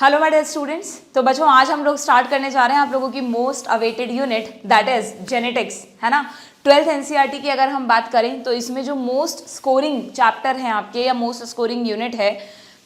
Hello my dear students. तो बच्चों आज हम लोग स्टार्ट करने जा रहे हैं आप लोगों की most awaited unit that is genetics, है ना। 12th एनसीईआरटी की अगर हम बात करें तो इसमें जो मोस्ट स्कोरिंग चैप्टर हैं आपके या मोस्ट स्कोरिंग यूनिट है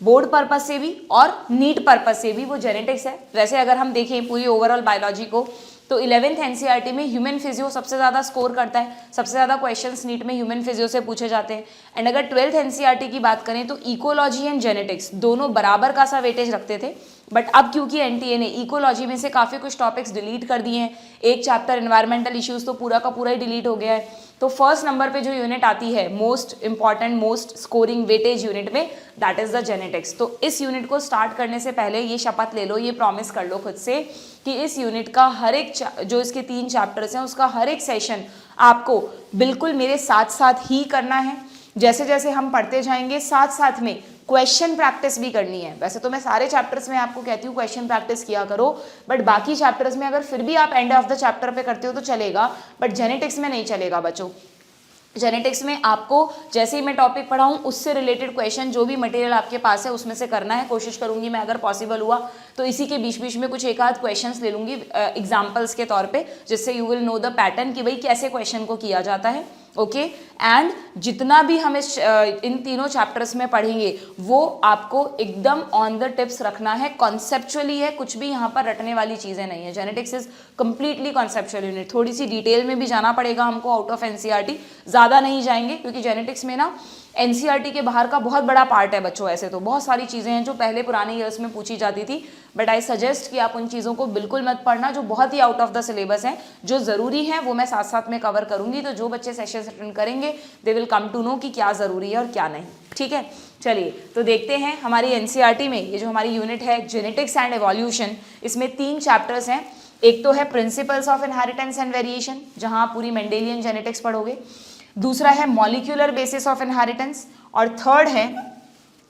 बोर्ड पर्पज से भी और नीट पर्पज से भी वो जेनेटिक्स है। वैसे अगर हम देखें पूरी ओवरऑल बायोलॉजी को तो 11th एनसीईआरटी में ह्यूमन फिजियो सबसे ज़्यादा स्कोर करता है, सबसे ज़्यादा क्वेश्चंस नीट में ह्यूमन फिजियो से पूछे जाते हैं। एंड अगर 12th एनसीईआरटी की बात करें तो इकोलॉजी एंड जेनेटिक्स दोनों बराबर का सा वेटेज रखते थे, बट अब क्योंकि एनटीए ने इकोलॉजी में से काफ़ी कुछ टॉपिक्स डिलीट कर दिए हैं, एक चैप्टर एनवायरमेंटल इश्यूज तो पूरा का पूरा ही डिलीट हो गया है, तो फर्स्ट नंबर पे जो यूनिट आती है most important most scoring weightage unit में दैट इज द जेनेटिक्स। तो इस यूनिट को स्टार्ट करने से पहले ये शपथ ले लो, ये प्रॉमिस कर लो खुद से कि इस यूनिट का हर एक जो इसके 3 चैप्टर्स हैं उसका हर एक सेशन आपको बिल्कुल मेरे साथ साथ ही करना है। जैसे जैसे हम पढ़ते जाएंगे साथ साथ में क्वेश्चन प्रैक्टिस भी करनी है। वैसे तो मैं सारे चैप्टर्स में आपको कहती हूँ क्वेश्चन प्रैक्टिस किया करो, बट बाकी चैप्टर्स में अगर फिर भी आप एंड ऑफ द चैप्टर पे करते हो तो चलेगा, बट जेनेटिक्स में नहीं चलेगा बच्चों। जेनेटिक्स में आपको जैसे ही मैं टॉपिक पढ़ाऊँ उससे रिलेटेड क्वेश्चन जो भी मटेरियल आपके पास है उसमें से करना है। कोशिश करूंगी मैं अगर पॉसिबल हुआ तो इसी के बीच बीच में कुछ एक आध क्वेश्चंस ले लूंगी एग्जाम्पल्स के तौर पे, जिससे you will know the pattern कि भाई कैसे क्वेश्चन को किया जाता है। ओके एंड जितना भी हम इन तीनों चैप्टर्स में पढ़ेंगे वो आपको एकदम ऑन द टिप्स रखना है, कॉन्सेप्चुअली है, कुछ भी यहाँ पर रटने वाली चीज़ें नहीं है। Genetics is completely conceptual unit. थोड़ी सी डिटेल में भी जाना पड़ेगा हमको आउट ऑफ एनसीईआरटी, ज़्यादा नहीं जाएंगे क्योंकि जेनेटिक्स में ना एनसीईआरटी के बाहर का बहुत बड़ा पार्ट है बच्चों। ऐसे तो बहुत सारी चीज़ें हैं जो पहले पुराने ईयर्स में पूछी जाती थी, बट आई सजेस्ट कि आप उन चीज़ों को बिल्कुल मत पढ़ना जो बहुत ही आउट ऑफ द सिलेबस हैं। जो ज़रूरी है वो मैं साथ साथ में कवर करूंगी, तो जो बच्चे सेशन अटेंड करेंगे they will come to know कि क्या ज़रूरी है और क्या नहीं। ठीक है, चलिए तो देखते हैं हमारी एनसीईआरटी में ये जो हमारी यूनिट है जेनेटिक्स एंड एवोल्यूशन, इसमें 3 चैप्टर्स हैं। एक तो है principles of inheritance and variation, जहाँ आप पूरी मेंडेलियन जेनेटिक्स पढ़ोगे। दूसरा है मॉलिक्यूलर बेसिस ऑफ इनहेरिटेंस और थर्ड है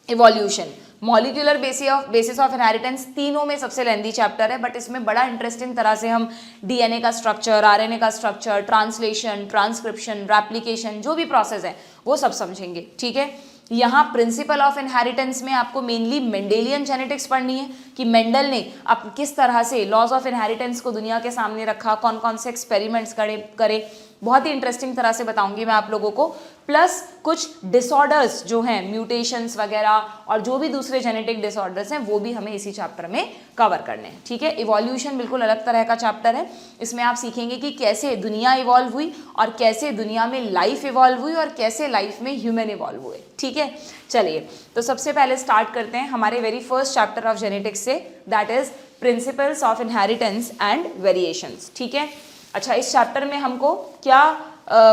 evolution. Molecular basis of inheritance तीनों में सबसे लेंदी चैप्टर है, बट इसमें बड़ा इंटरेस्टिंग तरह से हम डीएनए का स्ट्रक्चर, आरएनए का स्ट्रक्चर, ट्रांसलेशन, ट्रांसक्रिप्शन, रेप्लिकेशन जो भी प्रोसेस है वो सब समझेंगे। ठीक है, यहाँ प्रिंसिपल ऑफ इनहेरिटेंस में आपको मेनली मेंडेलियन जेनेटिक्स पढ़नी है कि मेंडल ने अब किस तरह से लॉज ऑफ इनहेरिटेंस को दुनिया के सामने रखा, कौन कौन से एक्सपेरिमेंट्स करे, बहुत ही इंटरेस्टिंग तरह से बताऊंगी मैं आप लोगों को। प्लस कुछ डिसऑर्डर्स जो हैं, म्यूटेशंस वगैरह और जो भी दूसरे जेनेटिक डिसऑर्डर्स हैं वो भी हमें इसी चैप्टर में कवर करने हैं। ठीक है, इवोल्यूशन बिल्कुल अलग तरह का चैप्टर है। इसमें आप सीखेंगे कि कैसे दुनिया इवॉल्व हुई और कैसे दुनिया में लाइफ इवॉल्व हुई और कैसे लाइफ में ह्यूमन इवॉल्व हुए। ठीक है, चलिए तो सबसे पहले स्टार्ट करते हैं हमारे very first chapter of genetics से, that is principles of inheritance and variations. ठीक है, अच्छा इस चैप्टर में हमको क्या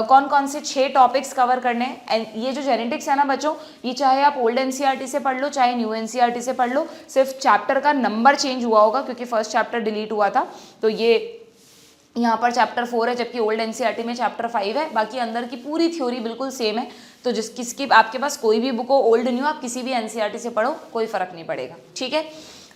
कौन कौन से 6 टॉपिक्स कवर करने हैं। ये जो जेनेटिक्स है ना बच्चों, ये चाहे आप ओल्ड एनसीईआरटी से पढ़ लो चाहे न्यू एनसीईआरटी से पढ़ लो, सिर्फ चैप्टर का नंबर चेंज हुआ होगा क्योंकि फर्स्ट चैप्टर डिलीट हुआ था, तो ये यहाँ पर चैप्टर 4 है जबकि ओल्ड एनसीईआरटी में चैप्टर 5 है। बाकी अंदर की पूरी थ्योरी बिल्कुल सेम है, तो किसकी आपके पास कोई भी बुक हो ओल्ड न्यू, आप किसी भी एनसीईआरटी से पढ़ो कोई फर्क नहीं पड़ेगा। ठीक है,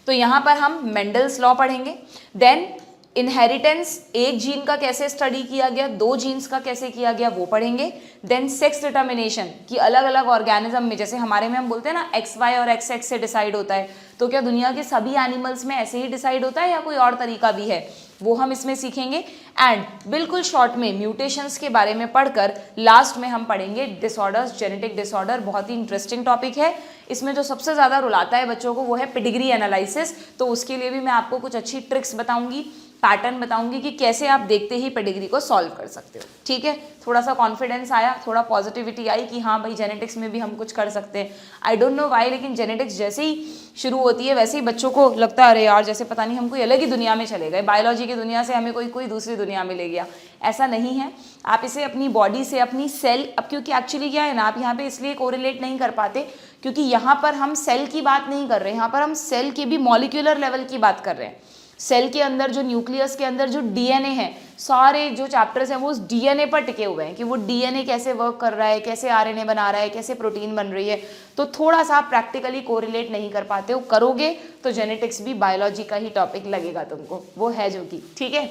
तो यहाँ पर हम मेंडल्स लॉ पढ़ेंगे, देन इनहेरिटेंस, एक जीन का कैसे स्टडी किया गया, 2 जीन्स का कैसे किया गया वो पढ़ेंगे। देन सेक्स डिटर्मिनेशन कि अलग अलग ऑर्गेनिज्म में, जैसे हमारे में हम बोलते हैं ना XY और XX से डिसाइड होता है, तो क्या दुनिया के सभी एनिमल्स में ऐसे ही डिसाइड होता है या कोई और तरीका भी है, वो हम इसमें सीखेंगे। एंड बिल्कुल शॉर्ट में म्यूटेशंस के बारे में पढ़कर लास्ट में हम पढ़ेंगे डिसऑर्डर्स, जेनेटिक डिसऑर्डर। बहुत ही इंटरेस्टिंग टॉपिक है। इसमें जो सबसे ज़्यादा रुलाता है बच्चों को वो है पेडिग्री एनालिसिस, तो उसके लिए भी मैं आपको कुछ अच्छी ट्रिक्स बताऊंगी, पैटर्न बताऊंगी कि कैसे आप देखते ही पेडिग्री को सॉल्व कर सकते हो। ठीक है, थोड़ा सा कॉन्फिडेंस आया, थोड़ा पॉजिटिविटी आई कि हाँ भाई जेनेटिक्स में भी हम कुछ कर सकते हैं। आई डोंट नो व्हाई, लेकिन जेनेटिक्स जैसे ही शुरू होती है वैसे ही बच्चों को लगता है अरे यार जैसे पता नहीं हम कोई अलग ही दुनिया में चले गए, बायोलॉजी की दुनिया से हमें कोई दूसरी दुनिया में ले गया। ऐसा नहीं है, आप इसे अपनी बॉडी से, अपनी सेल, अब क्योंकि एक्चुअली क्या है ना, आप यहाँ पे इसलिए कोरिलेट नहीं कर पाते क्योंकि यहाँ पर हम सेल की बात नहीं कर रहे, यहाँ पर हम सेल के भी मॉलिक्यूलर लेवल की बात कर रहे हैं। सेल के अंदर जो न्यूक्लियस के अंदर जो डीएनए है, सारे जो चैप्टर्स हैं वो उस डीएनए पर टिके हुए हैं कि वो डीएनए कैसे वर्क कर रहा है, कैसे आरएनए बना रहा है, कैसे प्रोटीन बन रही है। तो थोड़ा सा आप प्रैक्टिकली कोरिलेट नहीं कर पाते हो, करोगे तो जेनेटिक्स भी बायोलॉजी का ही टॉपिक लगेगा तुमको, वो है जो कि। ठीक है,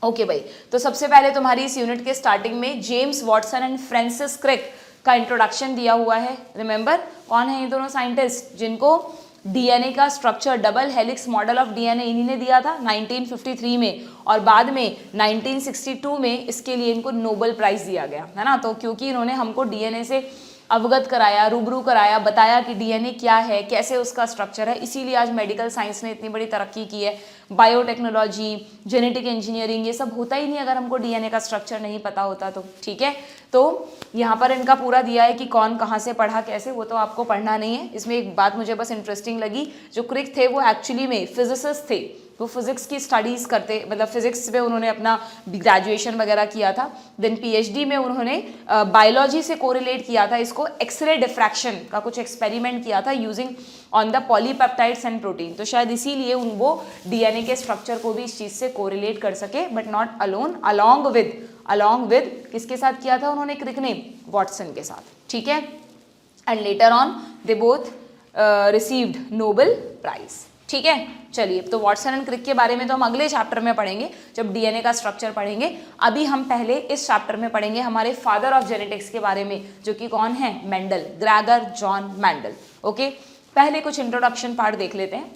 ओके भाई, तो सबसे पहले तुम्हारी इस यूनिट के स्टार्टिंग में James Watson and Francis Crick का इंट्रोडक्शन दिया हुआ है। रिमेंबर कौन है ये दोनों साइंटिस्ट जिनको डीएनए का structure, double helix model of DNA इन्हीं ने दिया था 1953 में, और बाद में 1962 में इसके लिए इनको नोबेल प्राइज दिया गया, है ना। तो क्योंकि इन्होंने हमको डीएनए से अवगत कराया, रूबरू कराया, बताया कि डीएनए क्या है, कैसे उसका स्ट्रक्चर है, इसीलिए आज मेडिकल साइंस ने इतनी बड़ी तरक्की की है। बायोटेक्नोलॉजी, जेनेटिक इंजीनियरिंग, ये सब होता ही नहीं अगर हमको डीएनए का स्ट्रक्चर नहीं पता होता तो, ठीक है। तो यहाँ पर इनका पूरा दिया है कि कौन कहाँ से पढ़ा कैसे, वो तो आपको पढ़ना नहीं है। इसमें एक बात मुझे बस इंटरेस्टिंग लगी, जो क्रिक थे वो एक्चुअली में फिजिसिस्ट थे, वो फिजिक्स की स्टडीज़ करते, मतलब फिजिक्स में उन्होंने अपना ग्रेजुएशन वगैरह किया था। देन पीएचडी में उन्होंने बायोलॉजी से कोरिलेट किया था इसको, एक्सरे डिफ्रैक्शन का कुछ एक्सपेरिमेंट किया था using on the polypeptides and protein. तो शायद इसीलिए वो डीएनए के स्ट्रक्चर को भी इस चीज़ से कोरिलेट कर सके, but not alone, along with किसके साथ किया था उन्होंने, क्रिक ने, वॉटसन के साथ, ठीक है। And later on they both received Nobel prize, ठीक है। चलिए, तो वॉटसन एंड क्रिक के बारे में तो हम अगले चैप्टर में पढ़ेंगे जब डीएनए का स्ट्रक्चर पढ़ेंगे। अभी हम पहले इस चैप्टर में पढ़ेंगे हमारे फादर ऑफ जेनेटिक्स के बारे में, जो कि कौन है, Mendel, Gregor John Mendel. Okay, पहले कुछ इंट्रोडक्शन पार्ट देख लेते हैं।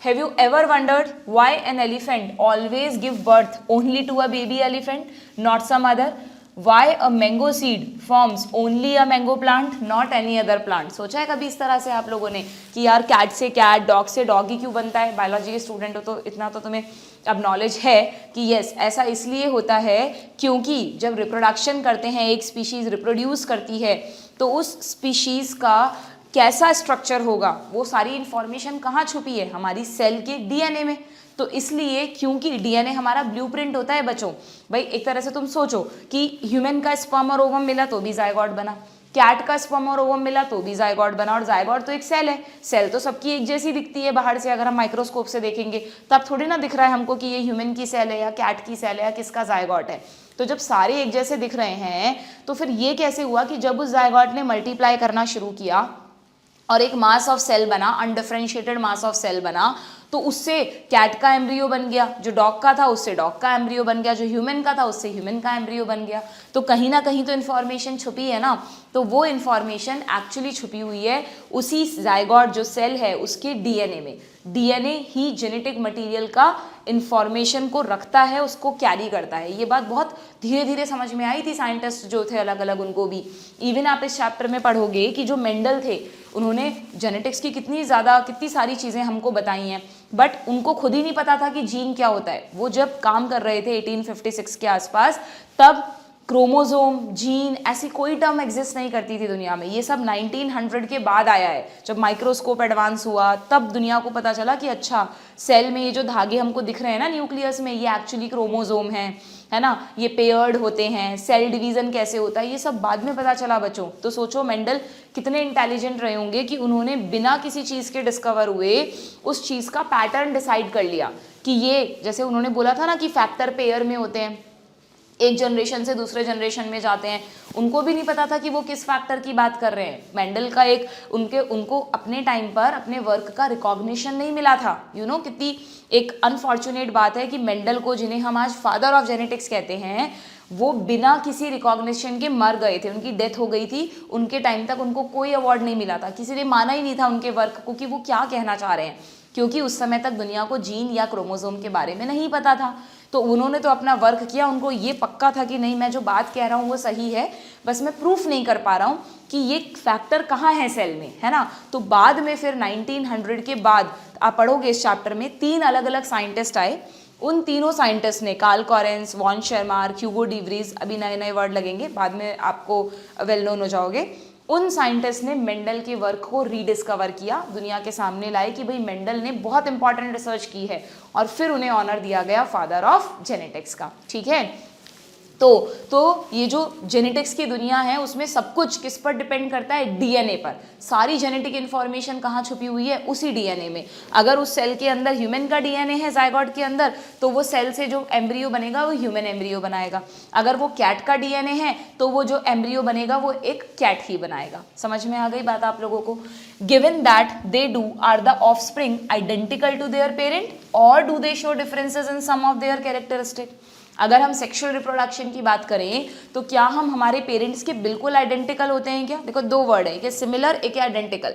Have you ever wondered why an elephant always give birth only to a baby elephant, not some other? Why a mango seed forms only a mango plant, not any other plant? सोचा है कभी इस तरह से आप लोगों ने कि यार कैट से कैट, डॉग से डॉग ही क्यों बनता है? बायोलॉजी के स्टूडेंट हो तो इतना तो तुम्हें अब नॉलेज है कि यस, ऐसा इसलिए होता है क्योंकि जब रिप्रोडक्शन करते हैं, एक स्पीशीज़ रिप्रोड्यूस करती है, तो उस स्पीशीज़ का कैसा स्ट्रक्चर होगा, वो सारी इंफॉर्मेशन कहाँ छुपी है, हमारी सेल के डीएनए में। तो इसलिए, क्योंकि डीएनए हमारा ब्लूप्रिंट होता है बच्चों, भाई एक तरह से तुम सोचो कि ह्यूमन का स्पर्म और ओवम मिला तो भी जायगोट बना, कैट का स्पर्म और ओवम मिला तो भी जायगोट बना, और जायगोट तो एक सेल है, सेल तो सबकी एक जैसी दिखती है बाहर से, अगर हम माइक्रोस्कोप से देखेंगे तब थोड़ी ना दिख रहा है हमको कि ये ह्यूमन की सेल है या कैट की सेल है या किसका जायगोट है। तो जब सारे एक जैसे दिख रहे हैं तो फिर ये कैसे हुआ कि जब उस जायगोट ने मल्टीप्लाई करना शुरू किया और एक मास ऑफ सेल बना, अनडिफरेंशिएटेड मास ऑफ सेल बना, तो उससे कैट का एम्ब्रियो बन गया, जो डॉग का था उससे डॉग का एम्ब्रियो बन गया, जो ह्यूमन का था उससे ह्यूमन का एम्ब्रियो बन गया। तो कहीं ना कहीं तो इन्फॉर्मेशन छुपी है ना, तो वो इन्फॉर्मेशन एक्चुअली छुपी हुई है उसी जायगोट जो सेल है उसके डीएनए में। डीएनए ही जेनेटिक मटेरियल का इन्फॉर्मेशन को रखता है, उसको कैरी करता है। ये बात बहुत धीरे धीरे समझ में आई थी साइंटिस्ट जो थे अलग अलग, उनको भी। इवन आप इस चैप्टर में पढ़ोगे कि जो मेंडल थे उन्होंने जेनेटिक्स की कितनी सारी चीज़ें हमको बताई हैं, बट उनको खुद ही नहीं पता था कि जीन क्या होता है। वो जब काम कर रहे थे 1856 के आसपास, तब क्रोमोसोम, जीन, ऐसी कोई टर्म एग्जिस्ट नहीं करती थी दुनिया में। ये सब 1900 के बाद आया है, जब माइक्रोस्कोप एडवांस हुआ तब दुनिया को पता चला कि अच्छा, सेल में ये जो धागे हमको दिख रहे हैं ना न्यूक्लियस में, ये एक्चुअली क्रोमोसोम है ना, ये पेयर्ड होते हैं, सेल डिवीज़न कैसे होता है, ये सब बाद में पता चला बच्चों। तो सोचो मेंडल कितने इंटेलिजेंट रहे होंगे कि उन्होंने बिना किसी चीज़ के डिस्कवर हुए उस चीज़ का पैटर्न डिसाइड कर लिया कि ये, जैसे उन्होंने बोला था ना कि फैक्टर पेयर में होते हैं, एक जनरेशन से दूसरे जनरेशन में जाते हैं, उनको भी नहीं पता था कि वो किस फैक्टर की बात कर रहे हैं। मेंडल का एक उनको अपने टाइम पर अपने वर्क का रिकॉग्निशन नहीं मिला था। कितनी एक अनफॉर्चुनेट बात है कि मेंडल को, जिन्हें हम आज फादर ऑफ जेनेटिक्स कहते हैं, वो बिना किसी रिकॉग्निशन के मर गए थे, उनकी डेथ हो गई थी। उनके टाइम तक उनको कोई अवार्ड नहीं मिला था, किसी ने माना ही नहीं था उनके वर्क को कि वो क्या कहना चाह रहे हैं, क्योंकि उस समय तक दुनिया को जीन या क्रोमोसोम के बारे में नहीं पता था। तो उन्होंने तो अपना वर्क किया, उनको ये पक्का था कि नहीं, मैं जो बात कह रहा हूँ वो सही है, बस मैं प्रूफ नहीं कर पा रहा हूँ कि ये फैक्टर कहाँ है सेल में, है ना। तो बाद में फिर 1900 के बाद आप पढ़ोगे इस चैप्टर में, 3 अलग अलग साइंटिस्ट आए। उन तीनों साइंटिस्ट ने, कार्ल कॉरेंस, वॉन शर्मार, ह्यूगो डिवरीज, अभी नए नए वर्ड लगेंगे, बाद में आपको वेल नोन हो जाओगे, उन साइंटिस्ट ने मेंडल के वर्क को रीडिस्कवर किया, दुनिया के सामने लाए कि भाई मेंडल ने बहुत इंपॉर्टेंट रिसर्च की है, और फिर उन्हें ऑनर दिया गया फादर ऑफ जेनेटिक्स का, ठीक है। तो ये जो जेनेटिक्स की दुनिया है उसमें सब कुछ किस पर डिपेंड करता है, डीएनए पर। सारी जेनेटिक इन्फॉर्मेशन कहाँ छुपी हुई है, उसी डीएनए में। अगर उस सेल के अंदर ह्यूमन का डीएनए है जायगोट के अंदर, तो वो सेल से जो एम्ब्रियो बनेगा वो ह्यूमन एम्ब्रियो बनाएगा। अगर वो कैट का डीएनए है तो वो जो एम्ब्रियो बनेगा वो एक कैट ही बनाएगा। समझ में आ गई बात आप लोगों को। Given that they do are the offspring identical to their parent, और do they show differences in some of their characteristic. अगर हम सेक्सुअल रिप्रोडक्शन की बात करें तो क्या हम हमारे पेरेंट्स के बिल्कुल आइडेंटिकल होते हैं क्या? देखो 2 वर्ड है, एक सिमिलर, एक आइडेंटिकल।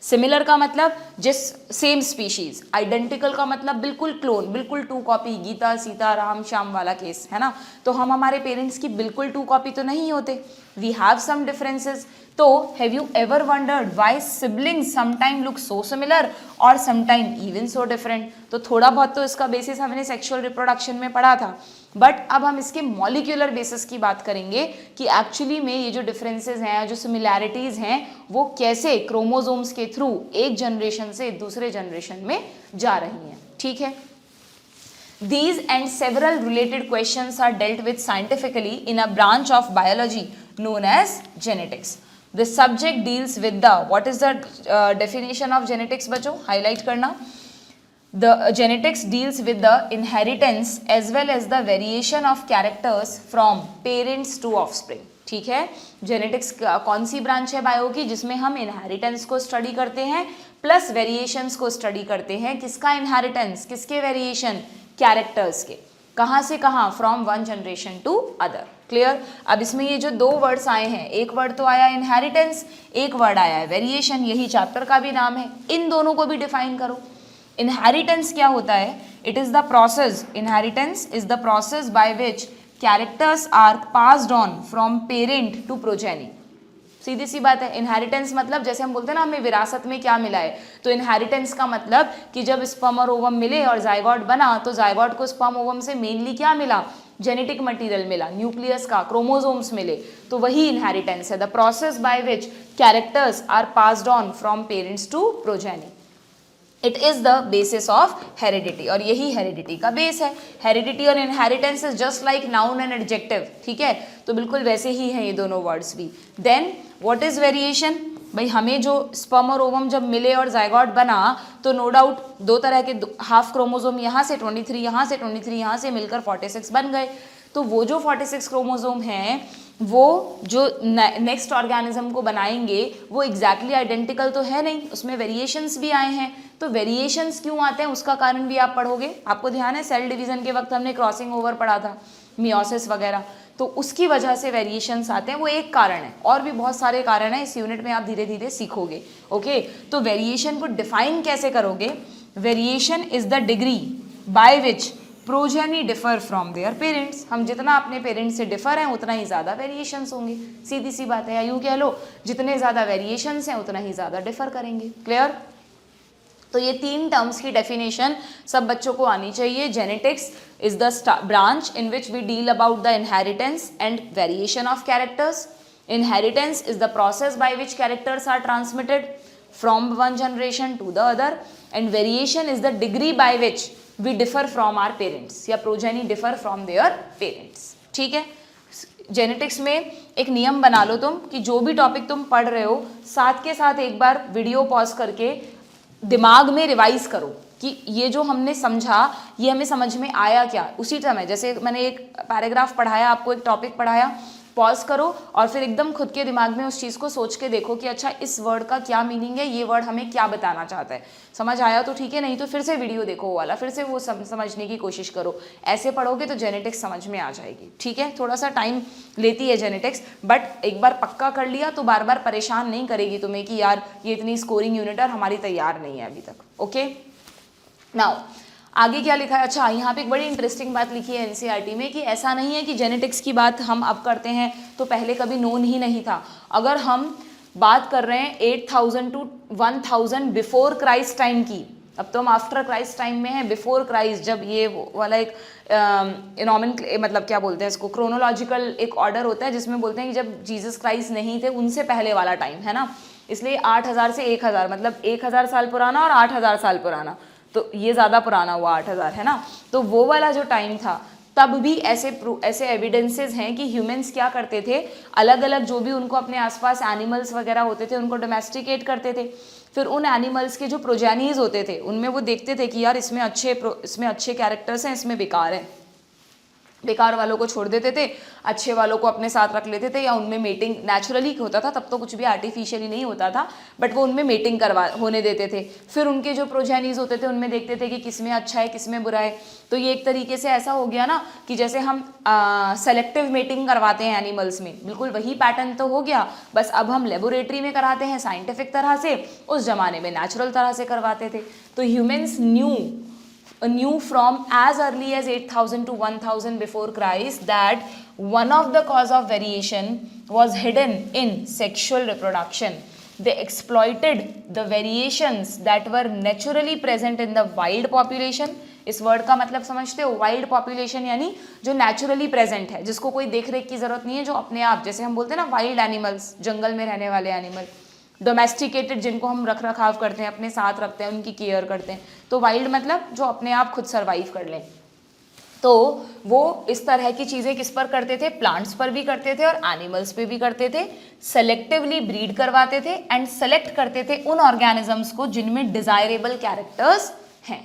सिमिलर का मतलब जिस सेम स्पीशीज, आइडेंटिकल का मतलब बिल्कुल क्लोन, बिल्कुल टू कॉपी, गीता सीता राम श्याम वाला केस है ना। तो हम हमारे पेरेंट्स की बिल्कुल टू कॉपी तो नहीं होते, वी हैव सम डिफरेंसेस। तो have you ever wondered why siblings sometime look so similar और समटाइम इवन सो डिफरेंट? तो थोड़ा बहुत तो इसका बेसिस हमने सेक्सुअल रिप्रोडक्शन में पढ़ा था, बट अब हम इसके मॉलिक्यूलर बेसिस की बात करेंगे कि एक्चुअली में ये जो डिफरेंसेस हैं, जो सिमिलैरिटीज हैं, वो कैसे क्रोमोसोम्स के थ्रू एक जनरेशन से दूसरे जनरेशन में जा रही हैं। ठीक है, these and several related questions are dealt with scientifically in a branch of biology known as genetics. This subject deals with the, what is the definition of genetics बच्चों, highlight करना। The genetics deals with the inheritance as well as the variation of characters from parents to offspring. ठीक है, genetics कौन सी branch है bio की जिसमें हम inheritance को स्टडी करते हैं प्लस वेरिएशंस को स्टडी करते हैं। किसका इनहेरिटेंस, किसके वेरिएशन, कैरेक्टर्स के, कहाँ से कहाँ, from one generation to other. Clear? अब इसमें ये जो दो वर्ड्स आए हैं, एक वर्ड तो आया इनहेरिटेंस, एक वर्ड आया है वेरिएशन, यही चैप्टर का भी नाम है। इन दोनों को भी डिफाइन करो। इनहेरिटेंस क्या होता है? It is the process, inheritance is the process by which characters are passed on from parent to progeny. सीधी सी बात है। इनहेरिटेंस मतलब जैसे हम बोलते हैं ना हमें विरासत में क्या मिला है, तो इनहेरिटेंस का मतलब कि जब स्पर्म और ओवम मिले और जाइगोट बना, तो जाइगोट को स्पर्म ओवम से मेनली क्या मिला, जेनेटिक मटेरियल मिला, न्यूक्लियस का, क्रोमोसोम्स मिले, तो वही इनहेरिटेंस है। The process by which characters are passed on from parents to progeny, it is the basis of heredity, और यही हेरिडिटी का बेस है। हेरिडिटी और inheritance is just like noun and adjective. ठीक है, तो बिल्कुल वैसे ही हैं ये दोनों वर्ड्स भी। Then what is variation? भाई हमें जो स्पर्म और ओवम जब मिले और जाइगोट बना, तो नो डाउट दो तरह के हाफ क्रोमोसोम यहाँ से 23, यहाँ से 23, यहाँ से मिलकर 46 बन गए। तो वो जो 46 क्रोमोसोम हैं वो जो नेक्स्ट ऑर्गेनिज्म को बनाएंगे वो एग्जैक्टली आइडेंटिकल तो है नहीं, उसमें वेरिएशंस भी आए हैं। तो वेरिएशंस क्यों आते हैं उसका कारण भी आप पढ़ोगे। आपको ध्यान है सेल डिवीजन के वक्त हमने क्रॉसिंग ओवर पढ़ा था, मियोसिस वगैरह, तो उसकी वजह से वेरिएशंस आते हैं, वो एक कारण है। और भी बहुत सारे कारण हैं, इस यूनिट में आप धीरे धीरे सीखोगे। ओके, तो वेरिएशन को डिफाइन कैसे करोगे? Variation is the degree by which progeny differ from their parents. हम जितना अपने पेरेंट्स से डिफर हैं उतना ही ज़्यादा वेरिएशंस होंगे। सीधी सी बात है, या यूँ कह लो जितने ज़्यादा वेरिएशंस हैं उतना ही ज़्यादा डिफर करेंगे। क्लियर? तो ये तीन टर्म्स की डेफिनेशन सब बच्चों को आनी चाहिए। Genetics is the branch in which we deal about the inheritance and variation of characters. Inheritance is the process by which characters are transmitted from one generation to the other, and variation is the degree by which we differ from our parents, या progeny differ from their parents. ठीक है, genetics में एक नियम बना लो तुम कि जो भी टॉपिक तुम पढ़ रहे हो साथ के साथ एक बार वीडियो पॉज करके दिमाग में रिवाइज करो कि ये जो हमने समझा ये हमें समझ में आया क्या। उसी समय जैसे मैंने एक पैराग्राफ पढ़ाया आपको, एक टॉपिक पढ़ाया, पॉज करो और फिर एकदम खुद के दिमाग में उस चीज़ को सोच के देखो कि अच्छा इस वर्ड का क्या मीनिंग है, ये वर्ड हमें क्या बताना चाहता है। समझ आया तो ठीक है, नहीं तो फिर से वीडियो देखो वो वाला, फिर से वो समझने की कोशिश करो। ऐसे पढ़ोगे तो जेनेटिक्स समझ में आ जाएगी। ठीक है, थोड़ा सा टाइम लेती है जेनेटिक्स, बट एक बार पक्का कर लिया तो बार बार परेशान नहीं करेगी तुम्हें कि यार ये इतनी स्कोरिंग यूनिट और हमारी तैयार नहीं है अभी तक। ओके, नाउ आगे क्या लिखा है? अच्छा, यहाँ पे एक बड़ी इंटरेस्टिंग बात लिखी है एनसीईआरटी में कि ऐसा नहीं है कि जेनेटिक्स की बात हम अब करते हैं तो पहले कभी नोन ही नहीं था। अगर हम बात कर रहे हैं 8000 टू 1000 बिफोर क्राइस्ट टाइम की, अब तो हम आफ्टर क्राइस्ट टाइम में हैं, बिफोर क्राइस्ट जब ये वाला एक मतलब क्या बोलते हैं इसको, क्रोनोलॉजिकल एक ऑर्डर होता है जिसमें बोलते हैं कि जब जीसस क्राइस्ट नहीं थे उनसे पहले वाला टाइम है ना, इसलिए 8000 से 1000 मतलब 1000 साल पुराना और 8000 साल पुराना, तो ये ज़्यादा पुराना हुआ 8000 है ना। तो वो वाला जो टाइम था तब भी ऐसे एविडेंसेस हैं कि ह्यूमंस क्या करते थे, अलग अलग जो भी उनको अपने आसपास एनिमल्स वगैरह होते थे उनको डोमेस्टिकेट करते थे। फिर उन एनिमल्स के जो प्रोजेनीज होते थे उनमें वो देखते थे कि यार इसमें अच्छे कैरेक्टर्स हैं, इसमें बेकार है, बेकार वालों को छोड़ देते थे, अच्छे वालों को अपने साथ रख लेते थे, या उनमें मेटिंग नेचुरली होता था, तब तो कुछ भी आर्टिफिशियली नहीं होता था, बट वो उनमें मेटिंग होने देते थे। फिर उनके जो प्रोजेनीज होते थे उनमें देखते थे कि किसमें अच्छा है किसमें बुरा है। तो ये एक तरीके से ऐसा हो गया ना कि जैसे हम सेलेक्टिव मेटिंग करवाते हैं एनिमल्स में, बिल्कुल वही पैटर्न तो हो गया, बस अब हम लेबोरेटरी में कराते हैं साइंटिफिक तरह से, उस जमाने में नेचुरल तरह से करवाते थे। तो humans knew from as early as 8000 to 1000 before Christ that one of the cause of variation was hidden in sexual reproduction. They exploited the variations that were naturally present in the wild population. इस word का मतलब समझते हो? Wild population यानी जो naturally present है, जिसको कोई देख रेख की जरूरत नहीं है, जो अपने आप, जैसे हम बोलते हैं ना वाइल्ड एनिमल्स, जंगल में रहने वाले एनिमल, डोमेस्टिकेटेड जिनको हम रख रखाव करते हैं, अपने साथ रखते हैं, उनकी केयर करते हैं। तो वाइल्ड मतलब जो अपने आप खुद सर्वाइव कर लें। तो वो इस तरह की चीज़ें किस पर करते थे? प्लांट्स पर भी करते थे और एनिमल्स पे भी करते थे। सेलेक्टिवली ब्रीड करवाते थे एंड सेलेक्ट करते थे उन ऑर्गेनिजम्स को जिनमें डिजायरेबल कैरेक्टर्स हैं।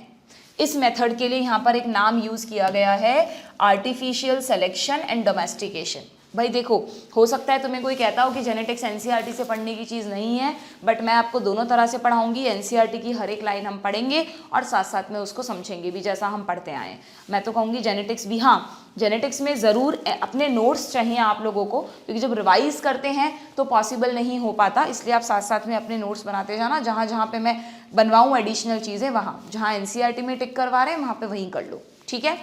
इस मेथड के लिए यहाँ पर एक नाम यूज किया गया है, आर्टिफिशियल सिलेक्शन एंड डोमेस्टिकेशन। भाई देखो, हो सकता है तुम्हें कोई कहता हो कि जेनेटिक्स एनसीईआरटी से पढ़ने की चीज़ नहीं है, बट मैं आपको दोनों तरह से पढ़ाऊंगी। एनसीईआरटी की हर एक लाइन हम पढ़ेंगे और साथ साथ में उसको समझेंगे भी, जैसा हम पढ़ते आए हैं। मैं तो कहूँगी जेनेटिक्स भी, हाँ जेनेटिक्स में ज़रूर अपने नोट्स चाहिए आप लोगों को, क्योंकि जब रिवाइज करते हैं तो पॉसिबल नहीं हो पाता, इसलिए आप साथ साथ में अपने नोट्स बनाते जाना। जहाँ जहाँ पे मैं बनवाऊँ एडिशनल चीज़ें, वहाँ जहाँ एनसीईआरटी में टिक करवा रहे हैं वहाँ पर वहीं कर लो, ठीक है।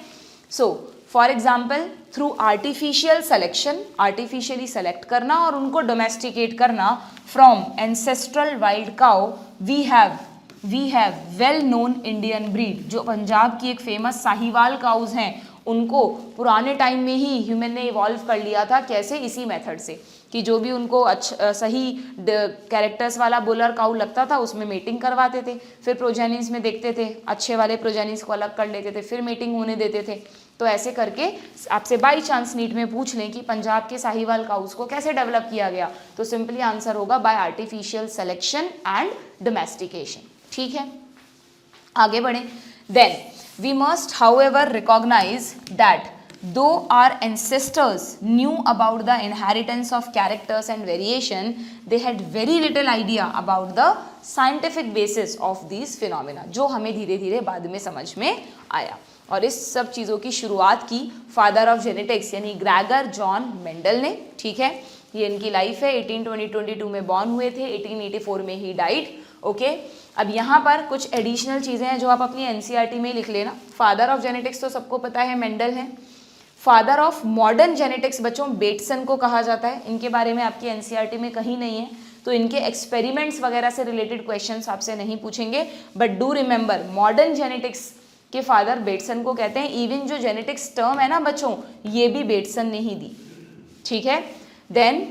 So for example, through artificial selection, artificially select करना और उनको डोमेस्टिकेट करना from ancestral wild cow, we have well known Indian breed. जो पंजाब की एक फेमस साहिवाल काउज हैं, उनको पुराने टाइम में ही ह्यूमन ने इवॉल्व कर लिया था। कैसे? इसी मेथड से कि जो भी उनको सही कैरेक्टर्स वाला बुलर काउ लगता था उसमें मेटिंग करवाते थे, फिर प्रोजेनिस में देखते थे, अच्छे वाले प्रोजेनिस को अलग कर लेते थे, फिर मेटिंग होने देते थे। तो ऐसे करके आपसे बाई चांस नीट में पूछ लें कि पंजाब के साहिवाल काउस को कैसे डेवलप किया गया, तो सिंपली आंसर होगा by artificial selection and domestication. ठीक है, आगे बढ़ें। Then we must however recognize that though our ancestors knew about the inheritance of characters and variation, they had very little idea about the scientific basis of these phenomena, जो हमें धीरे धीरे बाद में समझ में आया। और इस सब चीज़ों की शुरुआत की फादर ऑफ जेनेटिक्स यानी ग्रेगर जॉन मेंडल ने। ठीक है, ये इनकी लाइफ है, 1822 में बॉर्न हुए थे, 1884 में ही डाइड। ओके, अब यहाँ पर कुछ एडिशनल चीज़ें हैं जो आप अपनी एनसीईआरटी में लिख लेना। फादर ऑफ जेनेटिक्स तो सबको पता है, मेंडल है। फादर ऑफ मॉडर्न जेनेटिक्स बच्चों बेटसन को कहा जाता है। इनके बारे में आपकी एनसीईआरटी में कहीं नहीं है, तो इनके एक्सपेरिमेंट्स वगैरह से रिलेटेड क्वेश्चंस आपसे नहीं पूछेंगे, but do remember modern genetics के फादर बेटसन को कहते हैं। इवन जो जेनेटिक्स टर्म है ना बच्चों, ये भी बेटसन ने ही दी। ठीक है, देन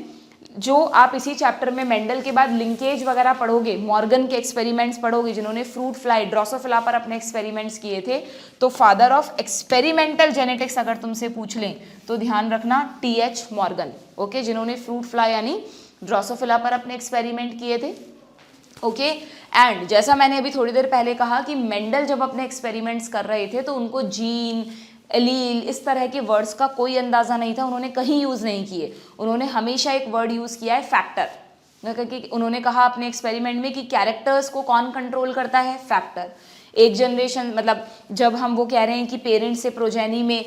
जो आप इसी चैप्टर में मेंडल के बाद लिंकेज वगैरह पढ़ोगे, मॉर्गन के एक्सपेरिमेंट्स पढ़ोगे जिन्होंने फ्रूट फ्लाई, ड्रोसोफिला पर अपने एक्सपेरिमेंट्स किए थे। तो फादर ऑफ एक्सपेरिमेंटल जेनेटिक्स अगर तुमसे पूछ लें तो ध्यान रखना टीएच मॉर्गन। ओके, जिन्होंने फ्रूट फ्लाई यानी ड्रोसोफिला पर अपने एक्सपेरिमेंट किए थे। ओके, एंड जैसा मैंने अभी थोड़ी देर पहले कहा कि मेंडल जब अपने एक्सपेरिमेंट्स कर रहे थे तो उनको जीन, एलील, इस तरह के वर्ड्स का कोई अंदाज़ा नहीं था, उन्होंने कहीं यूज़ नहीं किए। उन्होंने हमेशा एक वर्ड यूज़ किया है, फैक्टर। उन्होंने कहा अपने एक्सपेरिमेंट में कि कैरेक्टर्स को कौन कंट्रोल करता है? फैक्टर। एक जनरेशन, मतलब जब हम वो कह रहे हैं कि पेरेंट्स से प्रोजेनी में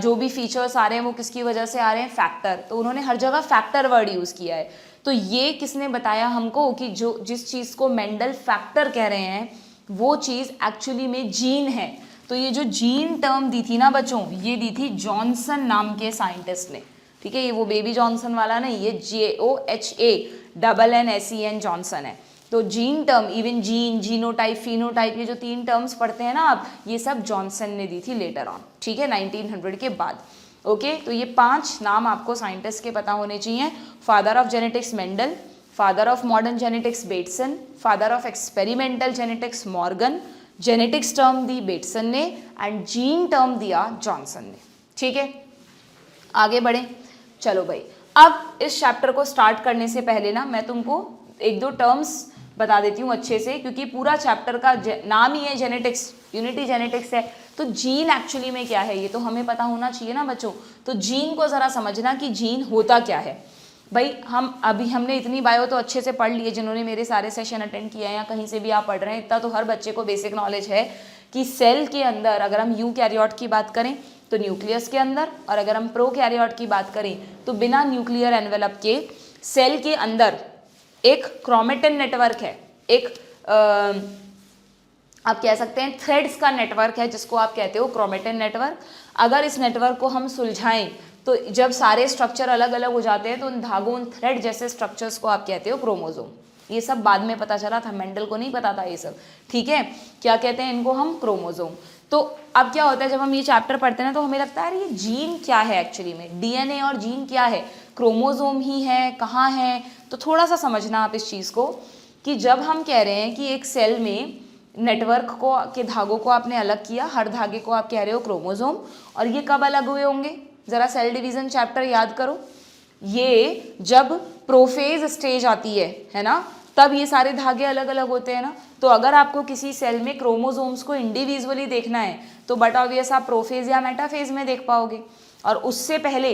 जो भी फीचर्स आ रहे हैं वो किसकी वजह से आ रहे हैं? फैक्टर। तो उन्होंने हर जगह फैक्टर वर्ड यूज़ किया है। तो ये किसने बताया हमको कि जो जिस चीज़ को मेंडल फैक्टर कह रहे हैं वो चीज़ एक्चुअली में जीन है। तो ये जो जीन टर्म दी थी ना बच्चों, ये दी थी जॉनसन नाम के साइंटिस्ट ने। ठीक है, ये वो बेबी जॉनसन वाला नहीं, ये JOHANNSEN जॉनसन है। तो gene term, even gene, genotype, phenotype, ये जो 3 टर्म्स पढ़ते हैं ना आप, ये सब जॉनसन ने दी थी लेटर ऑन। ठीक है, 1900 के बाद। ओके, तो ये 5 नाम आपको साइंटिस्ट के पता होने चाहिए। Father of genetics Mendel, father of modern genetics Bateson, father of experimental genetics Morgan, genetics term the Bateson ने एंड जीन टर्म दिया जॉनसन ने। ठीक है, आगे बढ़े। चलो भाई, अब इस चैप्टर को स्टार्ट करने से पहले ना मैं तुमको 1-2 टर्म्स बता देती हूँ अच्छे से, क्योंकि पूरा चैप्टर का नाम ही है जेनेटिक्स, यूनिटी जेनेटिक्स है। तो जीन एक्चुअली में क्या है ये तो हमें पता होना चाहिए ना बच्चों। तो जीन को ज़रा समझना कि जीन होता क्या है। भाई हमने इतनी बायो तो अच्छे से पढ़ लिए, जिन्होंने मेरे सारे सेशन अटेंड किए हैं या कहीं से भी आप पढ़ रहे हैं, इतना तो हर बच्चे को बेसिक नॉलेज है कि सेल के अंदर अगर हम यूकैरियोट की बात करें तो न्यूक्लियस के अंदर, और अगर हम प्रोकैरियोट की बात करें तो बिना न्यूक्लियर एनवेलप के सेल के अंदर एक क्रोमेटिन नेटवर्क है, एक आप कह सकते हैं थ्रेड्स का नेटवर्क है जिसको आप कहते हो क्रोमेटिन नेटवर्क। अगर इस नेटवर्क को हम सुलझाएं तो जब सारे स्ट्रक्चर अलग अलग हो जाते हैं तो उन धागों, उन थ्रेड जैसे स्ट्रक्चर्स को आप कहते हो क्रोमोसोम। ये सब बाद में पता चला था, मेंडल को नहीं पता था ये सब, ठीक है। क्या कहते हैं इनको हम? क्रोमोसोम। तो अब क्या होता है जब हम ये चैप्टर पढ़ते हैं ना तो हमें लगता है ये जीन क्या है एक्चुअली में, डीएनए और जीन क्या है, क्रोमोसोम ही है, कहाँ है? तो थोड़ा सा समझना आप इस चीज़ को कि जब हम कह रहे हैं कि एक सेल में नेटवर्क को के धागों को आपने अलग किया, हर धागे को आप कह रहे हो क्रोमोसोम, और ये कब अलग हुए होंगे? ज़रा सेल डिवीज़न चैप्टर याद करो। ये जब प्रोफेज स्टेज आती है ना, तब ये सारे धागे अलग अलग होते हैं ना। तो अगर आपको किसी सेल में क्रोमोसोम्स को इंडिविजुअली देखना है तो बट ऑब्वियस आप प्रोफेज या मेटाफेज में देख पाओगे, और उससे पहले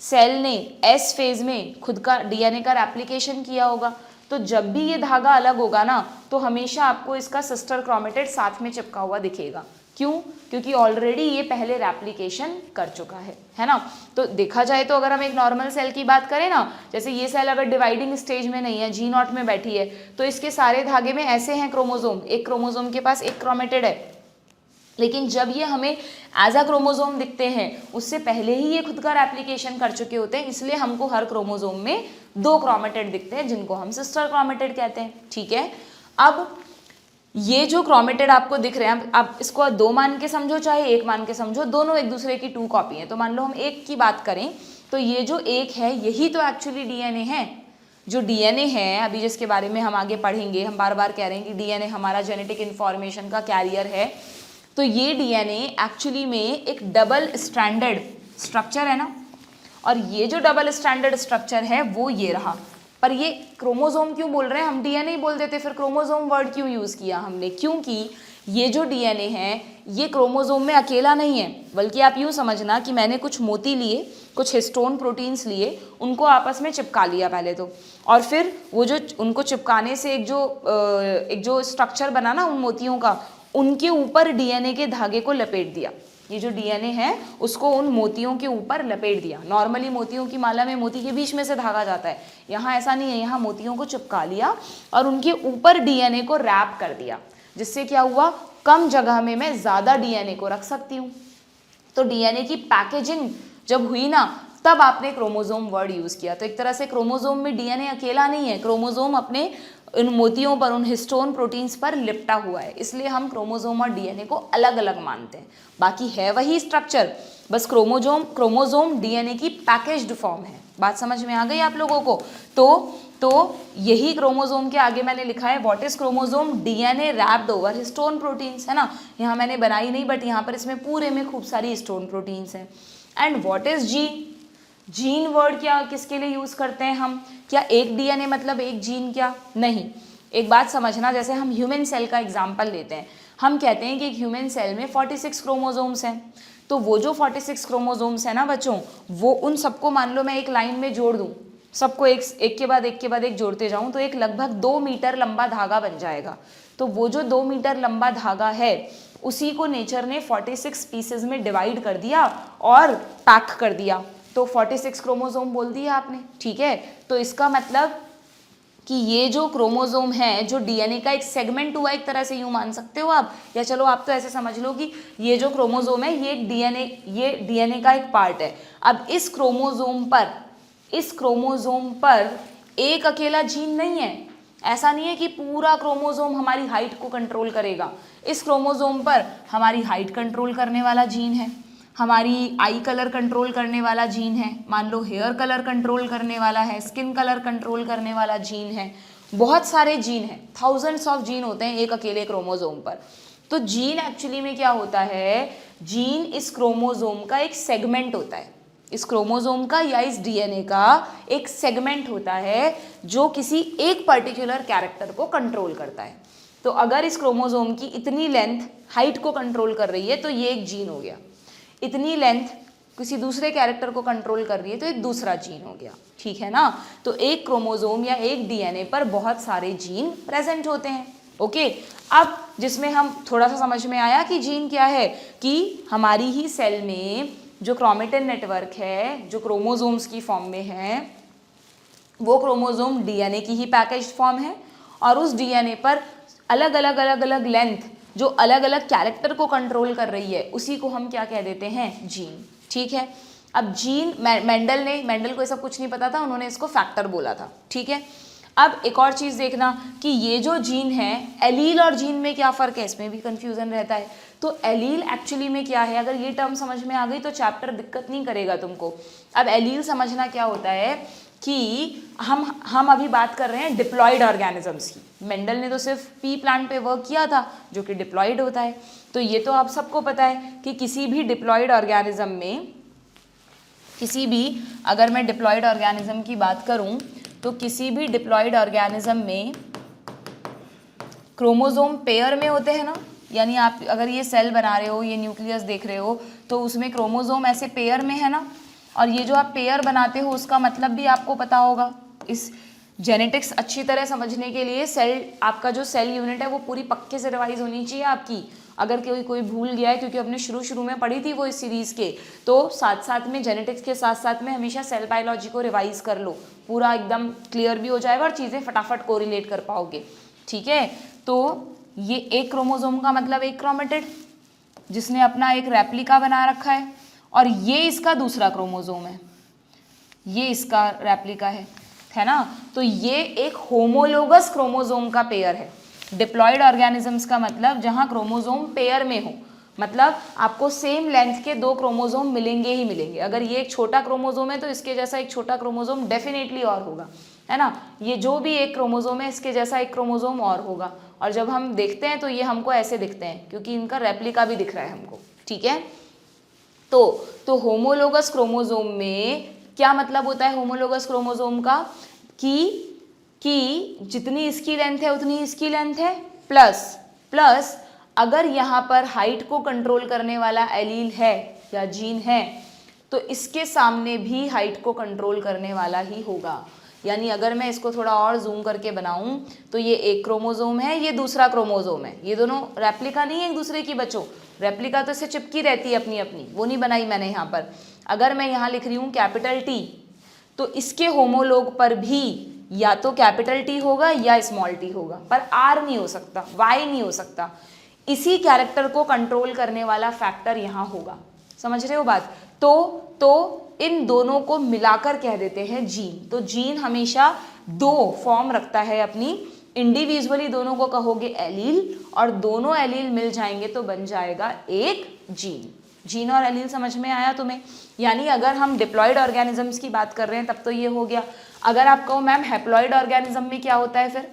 सेल ने एस फेज में खुद का डीएनए का रेप्लिकेशन किया होगा। तो जब भी ये धागा अलग होगा ना तो हमेशा आपको इसका सिस्टर क्रोमेटिड साथ में चिपका हुआ दिखेगा। क्यों? क्योंकि ऑलरेडी ये पहले रेप्लिकेशन कर चुका है ना। तो देखा जाए तो अगर हम एक नॉर्मल सेल की बात करें ना, जैसे ये सेल अगर डिवाइडिंग स्टेज में नहीं है, जी नॉट में बैठी है, तो इसके सारे धागे में ऐसे हैं क्रोमोसोम, एक क्रोमोसोम के पास एक क्रोमेटिड है। लेकिन जब ये हमें एज अ क्रोमोसोम दिखते हैं उससे पहले ही ये खुद का रेप्लिकेशन कर चुके होते हैं, इसलिए हमको हर क्रोमोसोम में 2 क्रोमेटिड दिखते हैं जिनको हम सिस्टर क्रोमेटिड कहते हैं, ठीक है। अब ये जो क्रोमेटिड आपको दिख रहे हैं, आप इसको 2 मान के समझो चाहे 1 मान के समझो, दोनों एक दूसरे की 2 कॉपी हैं। तो मान लो हम 1 की बात करें तो ये जो 1 है यही तो एक्चुअली डीएनए है। जो डीएनए है अभी जिसके बारे में हम आगे पढ़ेंगे, हम बार बार कह रहे हैं कि डीएनए हमारा जेनेटिक इन्फॉर्मेशन का कैरियर है। तो ये डीएनए एक्चुअली में एक डबल स्ट्रैंडेड स्ट्रक्चर है ना, और ये जो डबल स्ट्रैंडेड स्ट्रक्चर है वो ये रहा। पर ये क्रोमोसोम क्यों बोल रहे हैं हम? डीएनए ही बोल देते, फिर क्रोमोसोम वर्ड क्यों यूज़ किया हमने? क्योंकि ये जो डीएनए है ये क्रोमोसोम में अकेला नहीं है, बल्कि आप यूँ समझना कि मैंने कुछ मोती लिए, कुछ हिस्टोन प्रोटीन्स लिए, उनको आपस में चिपका लिया पहले तो, और फिर वो जो उनको चिपकाने से एक जो स्ट्रक्चर बना ना उन मोतियों का, उनके ऊपर डीएनए के धागे को लपेट दिया। ये जो डीएनए है उसको उन मोतियों के ऊपर लपेट दिया। नॉर्मली मोतियों की माला में मोती के बीच में से धागा जाता है, यहाँ ऐसा नहीं है, यहाँ मोतियों को चिपका लिया और उनके ऊपर डीएनए को रैप कर दिया, जिससे क्या हुआ, कम जगह में मैं ज़्यादा डीएनए को रख सकती हूँ। तो डीएनए की पैकेजिंग जब हुई ना तब आपने क्रोमोसोम वर्ड यूज़ किया। तो एक तरह से क्रोमोसोम में डीएनए अकेला नहीं है, क्रोमोसोम अपने उन मोतियों पर, उन हिस्टोन प्रोटीन्स पर लिपटा हुआ है, इसलिए हम क्रोमोसोम और डीएनए को अलग अलग मानते हैं। बाकी है वही स्ट्रक्चर, बस क्रोमोसोम डीएनए की पैकेज्ड फॉर्म है। बात समझ में आ गई आप लोगों को? तो यही क्रोमोसोम के आगे मैंने लिखा है what is chromosome, DNA wrapped over histone proteins, है ना। यहाँ मैंने बनाई नहीं बट यहाँ पर इसमें पूरे में खूब सारी हिस्टोन प्रोटीन्स हैं। And what is gene, gene word क्या किसके लिए यूज़ करते हैं हम? क्या एक डीएनए मतलब एक जीन? क्या नहीं। एक बात समझना, जैसे हम ह्यूमन सेल का एग्जांपल लेते हैं, हम कहते हैं कि एक ह्यूमन सेल में 46 क्रोमोसोम्स हैं। तो वो जो 46 क्रोमोसोम्स हैं ना बच्चों, वो उन सबको मान लो मैं एक लाइन में जोड़ दूँ, सबको एक के बाद एक जोड़ते जाऊँ तो एक लगभग 2 मीटर लंबा धागा बन जाएगा। तो वो जो 2 मीटर लंबा धागा है उसी को नेचर ने 46 पीसेज में डिवाइड कर दिया और पैक कर दिया, तो 46 क्रोमोसोम बोल दिया आपने, ठीक है। तो इसका मतलब कि ये जो क्रोमोसोम है, जो डीएनए का एक सेगमेंट हुआ, एक तरह से यूँ मान सकते हो आप, या चलो आप तो ऐसे समझ लो कि ये जो क्रोमोसोम है ये एक डीएनए का एक पार्ट है। अब इस क्रोमोसोम पर एक अकेला जीन नहीं है, ऐसा नहीं है कि पूरा क्रोमोसोम हमारी हाइट को कंट्रोल करेगा। इस क्रोमोसोम पर हमारी हाइट कंट्रोल करने वाला जीन है, हमारी आई कलर कंट्रोल करने वाला जीन है, मान लो हेयर कलर कंट्रोल करने वाला है, स्किन कलर कंट्रोल करने वाला जीन है, बहुत सारे जीन हैं, थाउजेंड्स ऑफ जीन होते हैं एक अकेले क्रोमोसोम पर। तो जीन एक्चुअली में क्या होता है, जीन इस क्रोमोसोम का एक सेगमेंट होता है, इस क्रोमोसोम का या इस डीएनए का एक सेगमेंट होता है जो किसी एक पर्टिकुलर कैरेक्टर को कंट्रोल करता है। तो अगर इस क्रोमोसोम की इतनी लेंथ हाइट को कंट्रोल कर रही है तो ये एक जीन हो गया, इतनी लेंथ किसी दूसरे कैरेक्टर को कंट्रोल कर रही है तो एक दूसरा जीन हो गया, ठीक है ना। तो एक क्रोमोसोम या एक डीएनए पर बहुत सारे जीन प्रेजेंट होते हैं, ओके। अब जिसमें हम थोड़ा सा समझ में आया कि जीन क्या है, कि हमारी ही सेल में जो क्रोमेटिन नेटवर्क है जो क्रोमोसोम्स की फॉर्म में है, वो क्रोमोसोम डीएनए की ही पैकेज्ड फॉर्म है, और उस डीएनए पर अलग अलग लेंथ जो अलग अलग कैरेक्टर को कंट्रोल कर रही है उसी को हम क्या कह देते हैं, जीन, ठीक है। अब जीन, मेंडल को ये सब कुछ नहीं पता था, उन्होंने इसको फैक्टर बोला था, ठीक है। अब एक और चीज़ देखना कि ये जो जीन है, एलील और जीन में क्या फ़र्क है, इसमें भी कंफ्यूजन रहता है। तो एलील एक्चुअली में क्या है, अगर ये टर्म समझ में आ गई तो चैप्टर दिक्कत नहीं करेगा तुमको। अब एलील समझना क्या होता है कि हम अभी बात कर रहे हैं डिप्लॉयड ऑर्गेनिजम्स की। मेंडल ने तो सिर्फ पी प्लांट पे वर्क किया था जो कि डिप्लॉयड होता है, तो ये तो आप सबको पता है कि किसी भी डिप्लॉयड ऑर्गेनिज्म में, किसी भी, अगर मैं डिप्लॉयड ऑर्गेनिज्म की बात करूं तो किसी भी डिप्लॉयड ऑर्गेनिज्म में क्रोमोसोम पेयर में होते हैं ना, यानी आप अगर ये सेल बना रहे हो, ये न्यूक्लियस देख रहे हो, तो उसमें क्रोमोसोम ऐसे पेयर में है ना, और ये जो आप पेयर बनाते हो उसका मतलब भी आपको पता होगा। इस जेनेटिक्स अच्छी तरह समझने के लिए सेल, आपका जो सेल यूनिट है वो पूरी पक्के से रिवाइज होनी चाहिए आपकी। अगर कोई भूल गया है, क्योंकि हमने शुरू में पढ़ी थी वो इस सीरीज़ के, तो साथ साथ में जेनेटिक्स के साथ साथ में हमेशा सेल बायोलॉजी को रिवाइज कर लो, पूरा एकदम क्लियर भी हो जाएगा और चीज़ें फटाफट कोरिलेट कर पाओगे, ठीक है। तो ये एक क्रोमोसोम का मतलब एक क्रोमेटिड जिसने अपना एक रेप्लिका बना रखा है, और ये इसका दूसरा क्रोमोसोम है, ये इसका रेप्लिका है ना। तो ये एक होमोलोगस क्रोमोसोम का पेयर है। डिप्लॉयड ऑर्गेनिजम्स का मतलब जहां क्रोमोसोम पेयर में हो, मतलब आपको सेम लेंथ के दो क्रोमोसोम मिलेंगे ही मिलेंगे। अगर ये एक छोटा क्रोमोसोम है तो इसके जैसा एक छोटा क्रोमोसोम डेफिनेटली और होगा, है ना। ये जो भी एक क्रोमोसोम है इसके जैसा एक क्रोमोसोम और होगा, और जब हम देखते हैं तो ये हमको ऐसे दिखते हैं क्योंकि इनका रेप्लिका भी दिख रहा है हमको, ठीक है। तो होमोलोगस क्रोमोसोम में क्या मतलब होता है होमोलोगस क्रोमोसोम का, कि जितनी इसकी लेंथ है उतनी इसकी लेंथ है, प्लस अगर यहाँ पर हाइट को कंट्रोल करने वाला एलील है या जीन है तो इसके सामने भी हाइट को कंट्रोल करने वाला ही होगा। यानी अगर मैं इसको थोड़ा और जूम करके बनाऊं तो ये एक क्रोमोसोम है, ये दूसरा क्रोमोसोम है, ये दोनों रेप्लिका नहीं है एक दूसरे की बच्चों, रेप्लिका तो इससे चिपकी रहती है अपनी अपनी, वो नहीं बनाई मैंने यहाँ पर। अगर मैं यहाँ लिख रही हूँ कैपिटल टी, तो इसके होमोलोग पर भी या तो कैपिटल टी होगा या स्मॉल टी होगा, पर आर नहीं हो सकता, वाई नहीं हो सकता। इसी कैरेक्टर को कंट्रोल करने वाला फैक्टर यहाँ होगा, समझ रहे हो बात। तो इन दोनों को मिलाकर कह देते हैं जीन। तो जीन हमेशा दो फॉर्म रखता है अपनी, इंडिविजुअली दोनों को कहोगे एलील, और दोनों एलील मिल जाएंगे तो बन जाएगा एक जीन। जीन और एलील समझ में आया तुम्हें। यानी अगर हम डिप्लॉयड ऑर्गेनिजम्स की बात कर रहे हैं तब तो ये हो गया। अगर आप कहो मैम हैप्लॉयड ऑर्गेनिज्म में क्या होता है फिर,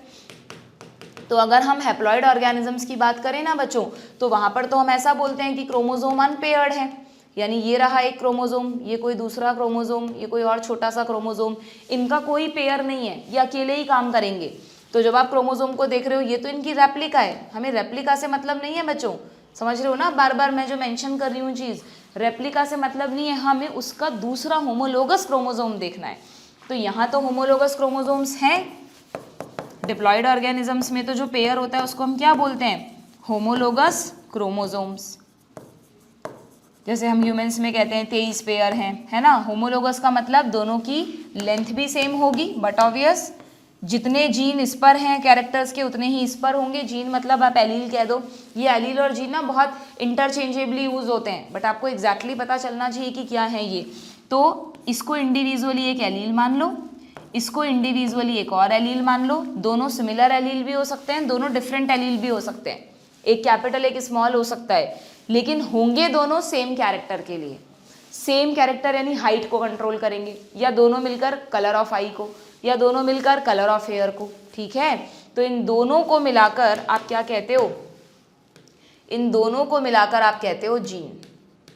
तो अगर हम हैप्लॉयड ऑर्गेनिजम्स की बात करें ना बच्चों, तो वहां पर तो हम ऐसा बोलते हैं कि क्रोमोसोम अनपेयर्ड है, यानी ये रहा एक क्रोमोसोम, ये कोई दूसरा क्रोमोसोम, ये कोई और छोटा सा क्रोमोसोम, इनका कोई पेयर नहीं है, ये अकेले ही काम करेंगे। तो जब आप क्रोमोसोम को देख रहे हो ये तो इनकी रेप्लिका है, हमें रेप्लिका से मतलब नहीं है बच्चों, समझ रहे हो ना। बार बार मैं जो मेंशन कर रही हूँ चीज़, रेप्लिका से मतलब नहीं है, हमें उसका दूसरा होमोलोगस क्रोमोसोम देखना है। तो यहाँ तो होमोलोगस क्रोमोसोम्स हैं डिप्लॉयड ऑर्गेनिजम्स में, तो जो पेयर होता है उसको हम क्या बोलते हैं, होमोलोगस क्रोमोसोम्स। जैसे हम ह्यूमंस में कहते हैं 23 पेयर हैं, है ना। होमोलोगस का मतलब दोनों की लेंथ भी सेम होगी, बट ऑब्वियस जितने जीन इस पर हैं कैरेक्टर्स के उतने ही इस पर होंगे। जीन मतलब आप एलील कह दो, ये एलील और जीन ना बहुत इंटरचेंजेबली यूज होते हैं, बट आपको एग्जैक्टली पता चलना चाहिए कि क्या है ये। तो इसको इंडिविजुअली एक एलील मान लो, इसको इंडिविजुअली एक और एलील मान लो, दोनों सिमिलर एलील भी हो सकते हैं, दोनों डिफरेंट एलील भी हो सकते हैं, एक कैपिटल एक स्मॉल हो सकता है, लेकिन होंगे दोनों सेम कैरेक्टर के लिए। सेम कैरेक्टर यानी हाइट को कंट्रोल करेंगे, या दोनों मिलकर कलर ऑफ आई को, या दोनों मिलकर कलर ऑफ हेयर को, ठीक है। तो इन दोनों को मिलाकर आप क्या कहते हो, इन दोनों को मिलाकर आप कहते हो जीन।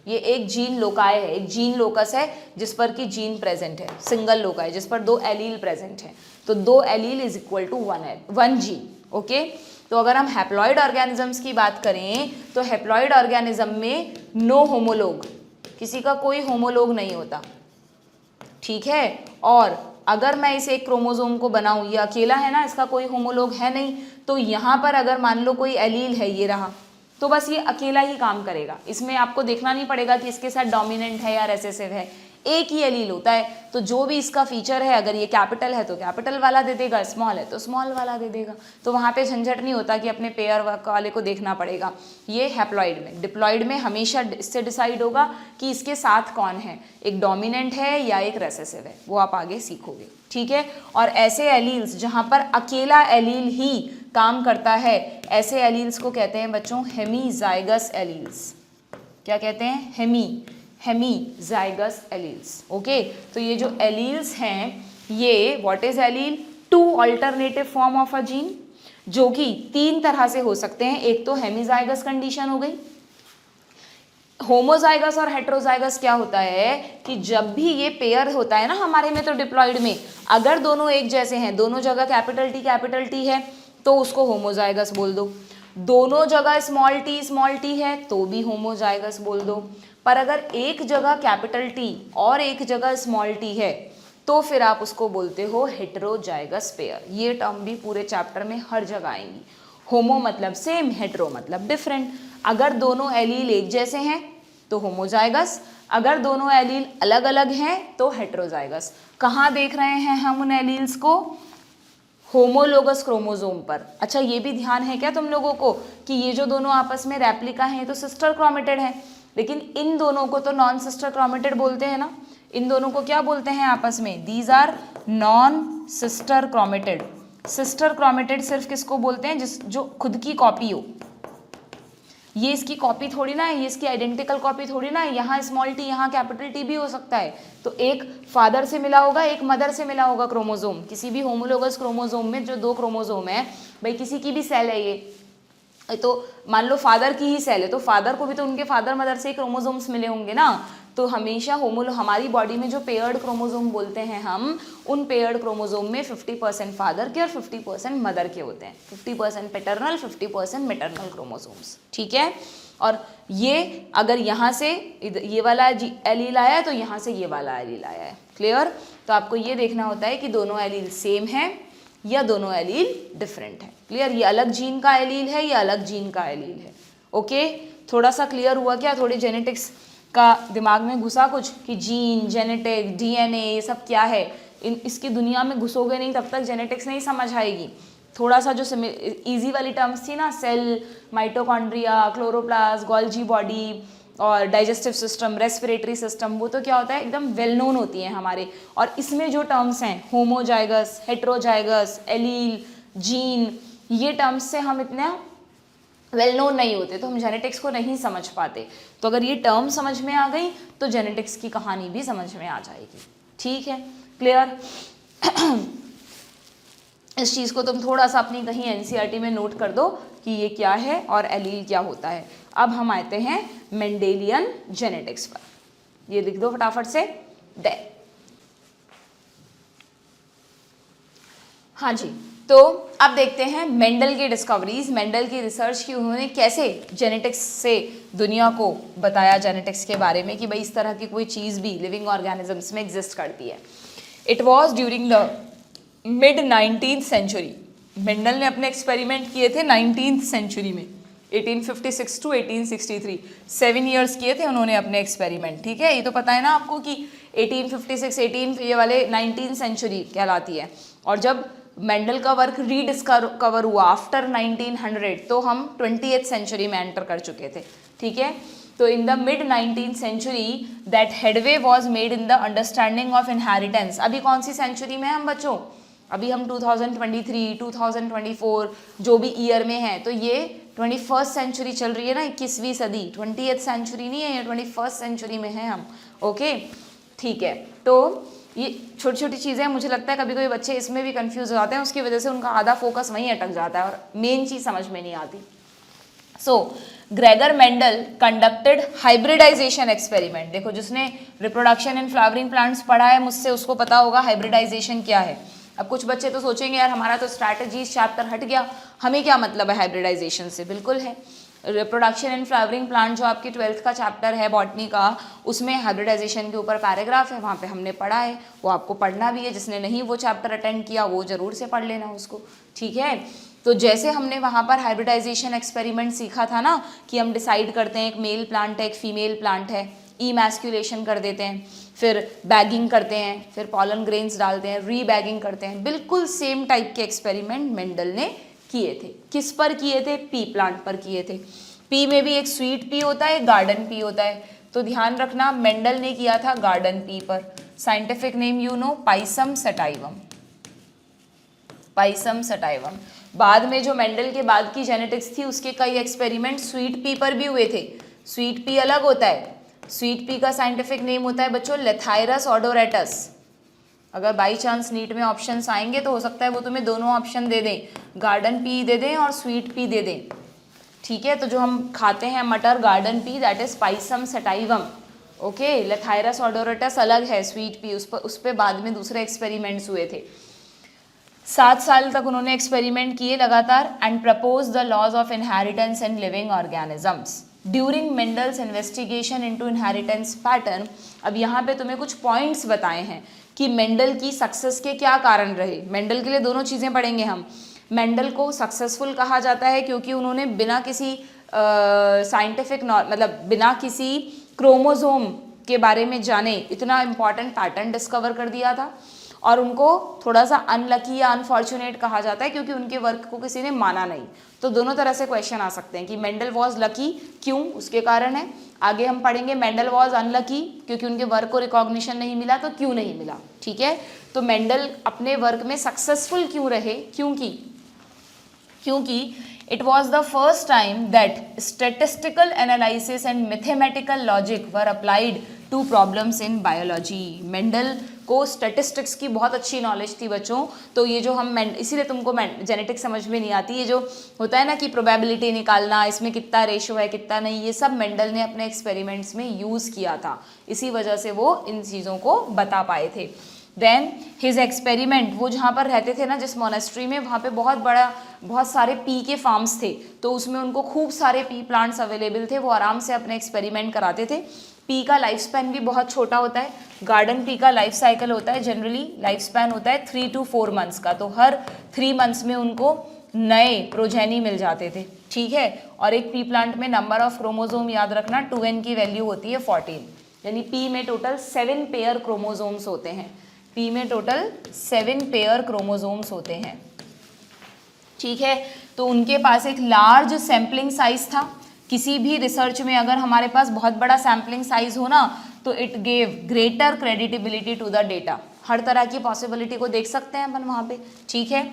ये एक जीन लोकाय है, एक जीन लोकस है जिस पर की जीन प्रेजेंट है, सिंगल लोकाय जिस पर दो एलील प्रेजेंट है। तो दो allele is equal to one gene, okay. तो अगर हम हैप्लॉइड ऑर्गेनिजम्स की बात करें तो हैप्लॉइड ऑर्गेनिज्म में नो होमोलोग, किसी का कोई होमोलोग नहीं होता, ठीक है। और अगर मैं इस एक क्रोमोसोम को बनाऊं, ये अकेला है ना, इसका कोई होमोलोग है नहीं, तो यहाँ पर अगर मान लो कोई एलील है, ये रहा, तो बस ये अकेला ही काम करेगा, इसमें आपको देखना नहीं पड़ेगा कि इसके साथ डोमिनेंट है या रेसेसिव है, एक ही एलील होता है। तो जो भी इसका फीचर है, अगर ये कैपिटल है तो कैपिटल वाला दे देगा, स्मॉल है तो स्मॉल वाला दे देगा, तो वहाँ पे झंझट नहीं होता कि अपने पेयर वाले को देखना पड़ेगा। ये हैप्लॉइड में। डिप्लॉइड में हमेशा इससे डिसाइड होगा कि इसके साथ कौन है, एक डोमिनेंट है या एक रेसेसिव है, वो आप आगे सीखोगे, ठीक है। और ऐसे एलील्स जहाँ पर अकेला एलील ही काम करता है, ऐसे एलील्स को कहते हैं बच्चों हेमीजाइगस एलील्स। क्या कहते हैं? Hemizygous alleles. ओके, तो ये जो एलील्स हैं, ये what is allele? Two alternative form of a gene, जो कि 3 तरह से हो सकते हैं। एक तो हेमीजाइगस कंडीशन हो गई। होमोजाइगस और हेट्रोजाइगस क्या होता है कि जब भी ये पेयर होता है ना हमारे में, तो डिप्लॉइड में अगर दोनों एक जैसे हैं, दोनों जगह कैपिटल टी है, तो उसको होमोजाइगस बोल दो। दोनों जगह स्मॉल टी है तो भी होमोजाइगस बोल दो। पर अगर एक जगह कैपिटल टी और एक जगह स्मॉल टी है, तो फिर आप उसको बोलते हो हेट्रोजाइगस पेयर। ये टर्म भी पूरे चैप्टर में हर जगह आएंगी। होमो मतलब सेम, हेट्रो मतलब डिफरेंट। अगर दोनों एलील एक जैसे हैं तो होमोजाइगस, अगर दोनों एलील अलग अलग हैं तो हेट्रोजाइगस। कहाँ देख रहे हैं हम उन एलील्स को? होमोलोगस क्रोमोसोम पर। अच्छा, ये भी ध्यान है क्या तुम लोगों को कि ये जो दोनों आपस में रेप्लिका हैं, तो सिस्टर क्रोमेटिड है, लेकिन इन दोनों को तो नॉन सिस्टर क्रोमेटिड बोलते हैं ना। इन दोनों को क्या बोलते हैं आपस में? These are non sister chromatid. Sister chromatid सिर्फ किसको बोलते हैं? जो खुद की कॉपी हो। ये इसकी कॉपी थोड़ी ना है, ये इसकी आइडेंटिकल कॉपी थोड़ी ना है। यहाँ स्मॉल टी, यहाँ कैपिटल टी भी हो सकता है। तो एक फादर से मिला होगा, एक मदर से मिला होगा क्रोमोसोम। किसी भी होमोलोगस क्रोमोसोम में जो 2 क्रोमोसोम है, भाई किसी की भी सेल है ये, तो मान लो फादर की ही सेल है, तो फादर को भी तो उनके फादर मदर से ही क्रोमोसोम्स मिले होंगे ना। तो हमेशा हमारी बॉडी में जो पेयर्ड क्रोमोसोम बोलते हैं हम, उन पेयर्ड क्रोमोसोम में 50% फादर के और 50% मदर के होते हैं। 50% पैटर्नल, 50% मैटरनल क्रोमोसोम्स, ठीक है। और ये अगर यहाँ से ये वाला एलील आया है, तो यहाँ से ये वाला एलील आया है। क्लियर? तो आपको ये देखना होता है कि दोनों एलील सेम है या दोनों एलील डिफरेंट है। क्लियर? ये अलग जीन का एलील है, ये अलग जीन का एलील है। ओके, थोड़ा सा क्लियर हुआ क्या? थोड़ी जेनेटिक्स का दिमाग में घुसा कुछ कि जीन, जेनेटिक, डीएनए, ये सब क्या है। इसकी दुनिया में घुसोगे नहीं तब तक जेनेटिक्स नहीं समझ आएगी। थोड़ा सा जो इजी वाली टर्म्स थी ना, cell, mitochondria, chloroplast, Golgi body और डाइजेस्टिव सिस्टम, रेस्पिरेटरी सिस्टम, वो तो क्या होता है एकदम वेल नोन होती हैं हमारे। और इसमें जो टर्म्स हैं होमोजाइगस, हेट्रोजाइगस, एलील, जीन, ये टर्म्स से हम इतना वेल नोन नहीं होते, तो हम जेनेटिक्स को नहीं समझ पाते। तो अगर ये टर्म समझ में आ गई तो जेनेटिक्स की कहानी भी समझ में आ जाएगी। ठीक है, क्लियर? इस चीज़ को तुम थोड़ा सा अपनी कहीं एनसीईआरटी में नोट कर दो कि ये क्या है और एलील क्या होता है। अब हम आते हैं मेंडेलियन जेनेटिक्स पर। ये लिख दो फटाफट से, दे। हाँ जी, तो अब देखते हैं मेंडल की डिस्कवरीज, मेंडल की रिसर्च की, उन्होंने कैसे जेनेटिक्स से दुनिया को बताया, जेनेटिक्स के बारे में कि भाई इस तरह की कोई चीज़ भी लिविंग ऑर्गेनिजम्स में एग्जिस्ट करती है। It was during the mid 19th century. Mendel ने अपने एक्सपेरिमेंट किए थे 19th सेंचुरी में, 1856 टू 1863, 7 ईयर्स किए थे उन्होंने अपने एक्सपेरिमेंट। ठीक है, ये तो पता है ना आपको कि 1856, ये वाले 19th सेंचुरी कहलाती है। और जब मेंडल का वर्क रीडिस्कवर हुआ आफ्टर 1900, तो हम 20th सेंचुरी में एंटर कर चुके थे। ठीक है, तो in the mid 19th century that headway was made in the understanding of inheritance. अभी कौन सी सेंचुरी में हम बच्चों? अभी हम 2023, 2024 जो भी ईयर में है, तो ये 21st सेंचुरी चल रही है ना, 21वीं सदी, 20th सेंचुरी नहीं है, ये 21st सेंचुरी में है हम। ओके, ठीक है, तो ये छोटी छोटी चीज़ें मुझे लगता है कभी कभी बच्चे इसमें भी कंफ्यूज हो जाते हैं, उसकी वजह से उनका आधा फोकस वहीं अटक जाता है और मेन चीज़ समझ में नहीं आती। So Gregor Mendel conducted hybridization experiment. देखो, जिसने रिप्रोडक्शन इन फ्लावरिंग प्लांट्स पढ़ा है मुझसे, उसको पता होगा हाइब्रिडाइजेशन क्या है। अब कुछ बच्चे तो सोचेंगे यार हमारा तो स्ट्रैटेजी चैप्टर हट गया, हमें क्या मतलब है हाइब्रिडाइजेशन से। बिल्कुल है, रिप्रोडक्शन एंड फ्लावरिंग प्लांट जो आपकी 12th का चैप्टर है बॉटनी का, उसमें हाइब्रिडाइजेशन के ऊपर पैराग्राफ है, वहाँ पे हमने पढ़ा है, वो आपको पढ़ना भी है। जिसने नहीं वो चैप्टर अटेंड किया वो ज़रूर से पढ़ लेना उसको, ठीक है। तो जैसे हमने वहाँ पर हाइब्रिडाइजेशन एक्सपेरिमेंट सीखा था ना कि हम डिसाइड करते हैं एक मेल प्लांट है एक फीमेल प्लांट है, ईमैस्कुलेशन कर देते हैं, फिर बैगिंग करते हैं, फिर पॉलन ग्रेन्स डालते हैं, रीबैगिंग करते हैं, बिल्कुल सेम टाइप के एक्सपेरिमेंट मेंडल ने किए थे। किस पर किए थे? पी प्लांट पर किए थे। पी में भी एक स्वीट पी होता है, एक गार्डन पी होता है, तो ध्यान रखना मेंडल ने किया था गार्डन पी पर। Scientific name you know, Pisum sativum, Pisum sativum. बाद में जो मेंडल के बाद की जेनेटिक्स थी उसके कई एक्सपेरिमेंट स्वीट पी पर भी हुए थे। स्वीट पी अलग होता है, स्वीट पी का साइंटिफिक नेम होता है बच्चों लेथाइरस ओडोरेटस। अगर बाई चांस नीट में ऑप्शंस आएंगे तो हो सकता है वो तुम्हें दोनों ऑप्शन दे दें, गार्डन पी दे दें और स्वीट पी दे दें, ठीक है। तो जो हम खाते हैं मटर garden pea, that is pisum sativum, okay. Lathyrus odoratus अलग है, स्वीट पी उस पर बाद में दूसरे एक्सपेरिमेंट्स हुए थे। 7 साल तक उन्होंने एक्सपेरिमेंट किए लगातार and propose the laws of inheritance in living organisms during Mendel's investigation into inheritance pattern. अब यहाँ पे तुम्हें कुछ पॉइंट्स बताए हैं कि मेंडल की सक्सेस के क्या कारण रहे। मेंडल के लिए दोनों चीज़ें पढ़ेंगे हम। मेंडल को सक्सेसफुल कहा जाता है क्योंकि उन्होंने बिना किसी साइंटिफिक मतलब बिना किसी क्रोमोसोम के बारे में जाने इतना इम्पॉर्टेंट पैटर्न डिस्कवर कर दिया था। और उनको थोड़ा सा अनलकी या अनफॉर्चुनेट कहा जाता है क्योंकि उनके वर्क को किसी ने माना नहीं। तो दोनों तरह से क्वेश्चन आ सकते हैं कि मेंडल वॉज लकी, क्यों, उसके कारण है। आगे हम पढ़ेंगे मेंडल वॉज अनलकी क्योंकि उनके वर्क को रिकॉग्निशन नहीं मिला, तो क्यों नहीं मिला, ठीक है। तो मेंडल अपने वर्क में सक्सेसफुल क्यों रहे? क्योंकि it was the first time that statistical analysis and mathematical logic were applied to problems in biology। Mendel को स्टैटिस्टिक्स की बहुत अच्छी नॉलेज थी बच्चों। तो ये जो हम इसीलिए तुमको जेनेटिक्स समझ में नहीं आती, ये जो होता है ना कि प्रोबेबिलिटी निकालना, इसमें कितना रेशो है कितना नहीं, ये सब मेंडल ने अपने एक्सपेरिमेंट्स में यूज़ किया था, इसी वजह से वो इन चीज़ों को बता पाए थे। देन हिज एक्सपेरिमेंट, वो जहाँ पर रहते थे ना जिस मोनेस्ट्री में, वहाँ पे बहुत सारे पी के फार्म्स थे, तो उसमें उनको खूब सारे पी प्लांट्स अवेलेबल थे, वो आराम से अपने एक्सपेरिमेंट कराते थे। पी का लाइफ स्पैन भी बहुत छोटा होता है, गार्डन पी का लाइफ साइकिल होता है जनरली लाइफ स्पैन होता है 3 to 4 मंथ्स का, तो हर 3 मंथ्स में उनको नए प्रोजेनी मिल जाते थे, ठीक है। और एक पी प्लांट में नंबर ऑफ क्रोमोजोम याद रखना 2n की वैल्यू होती है 14, यानी पी में टोटल 7 पेयर क्रोमोजोम्स होते हैं। पी में टोटल 7 पेयर क्रोमोजोम्स होते हैं, ठीक है। तो उनके पास एक लार्ज सैम्पलिंग साइज था। किसी भी रिसर्च में अगर हमारे पास बहुत बड़ा सैम्पलिंग साइज हो ना तो it gave greater creditability to the data. हर तरह की पॉसिबिलिटी को देख सकते हैं अपन वहाँ पे, ठीक है।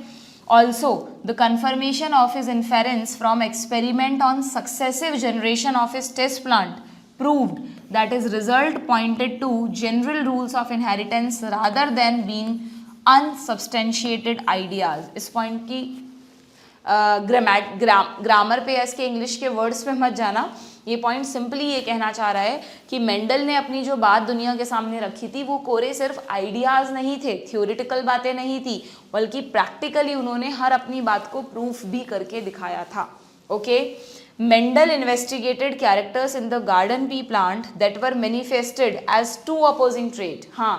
Also the confirmation of his inference from experiment on successive generation of his test plant proved that his result pointed to general rules of inheritance rather than being unsubstantiated ideas। इस point की grammar पे इसके English के words पे मत जाना, ये point simply ये कहना चाह रहा है कि मेंडल ने अपनी जो बात दुनिया के सामने रखी थी वो कोरे सिर्फ आइडियाज़ नहीं थे, थ्योरेटिकल बातें नहीं थी, बल्कि प्रैक्टिकली उन्होंने हर अपनी बात को प्रूफ भी करके दिखाया था, okay. Mendel investigated characters in the garden pea plant that were manifested as 2 opposing trait। हाँ,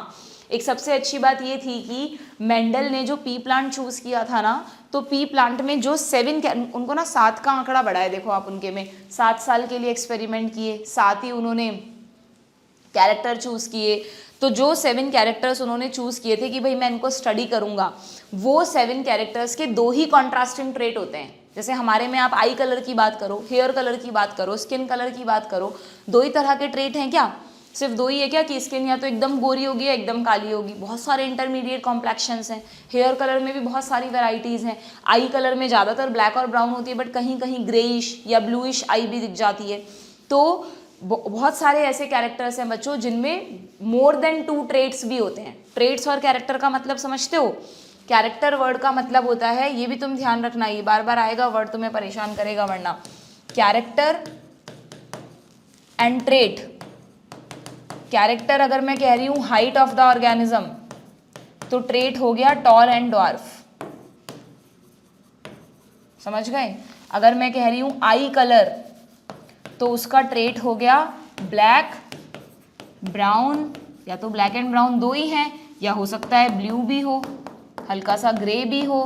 एक सबसे अच्छी बात ये थी कि मेंडल ने जो पी प्लांट चूज़ किया था ना, तो पी प्लांट में जो 7, उनको ना 7 का आंकड़ा बढ़ा है, देखो आप उनके में 7 साल के लिए एक्सपेरिमेंट किए, 7 ही उन्होंने कैरेक्टर चूज़ किए। तो जो 7 कैरेक्टर्स उन्होंने चूज़ किए थे कि भाई मैं इनको स्टडी करूँगा, वो 7 कैरेक्टर्स के 2 ही कॉन्ट्रास्टिंग ट्रेट होते हैं। जैसे हमारे में आप आई कलर की बात करो, हेयर कलर की बात करो, स्किन कलर की बात करो, 2 ही तरह के ट्रेट हैं क्या? सिर्फ 2 ही है क्या कि स्किन या तो एकदम गोरी होगी या एकदम काली होगी? बहुत सारे इंटरमीडिएट कॉम्प्लेक्शंस हैं। हेयर कलर में भी बहुत सारी वैरायटीज़ हैं। आई कलर में ज़्यादातर ब्लैक और ब्राउन होती है, बट कहीं कहीं ग्रेइश या ब्लूइश आई भी दिख जाती है। तो बहुत सारे ऐसे कैरेक्टर्स हैं बच्चों जिनमें मोर देन 2 ट्रेट्स भी होते हैं। ट्रेट्स और कैरेक्टर का मतलब समझते हो? कैरेक्टर वर्ड का मतलब होता है, ये भी तुम ध्यान रखना, ये बार बार आएगा वर्ड, तुम्हें परेशान करेगा वरना। Character and trait. कैरेक्टर अगर मैं कह रही हूँ हाइट ऑफ द ऑर्गेनिज्म, तो ट्रेट हो गया टॉल एंड ड्वार्फ, समझ गए। अगर मैं कह रही हूं आई कलर, तो उसका ट्रेट हो गया ब्लैक, ब्राउन, या तो ब्लैक एंड ब्राउन दो ही हैं, या हो सकता है ब्लू भी हो, हल्का सा ग्रे भी हो,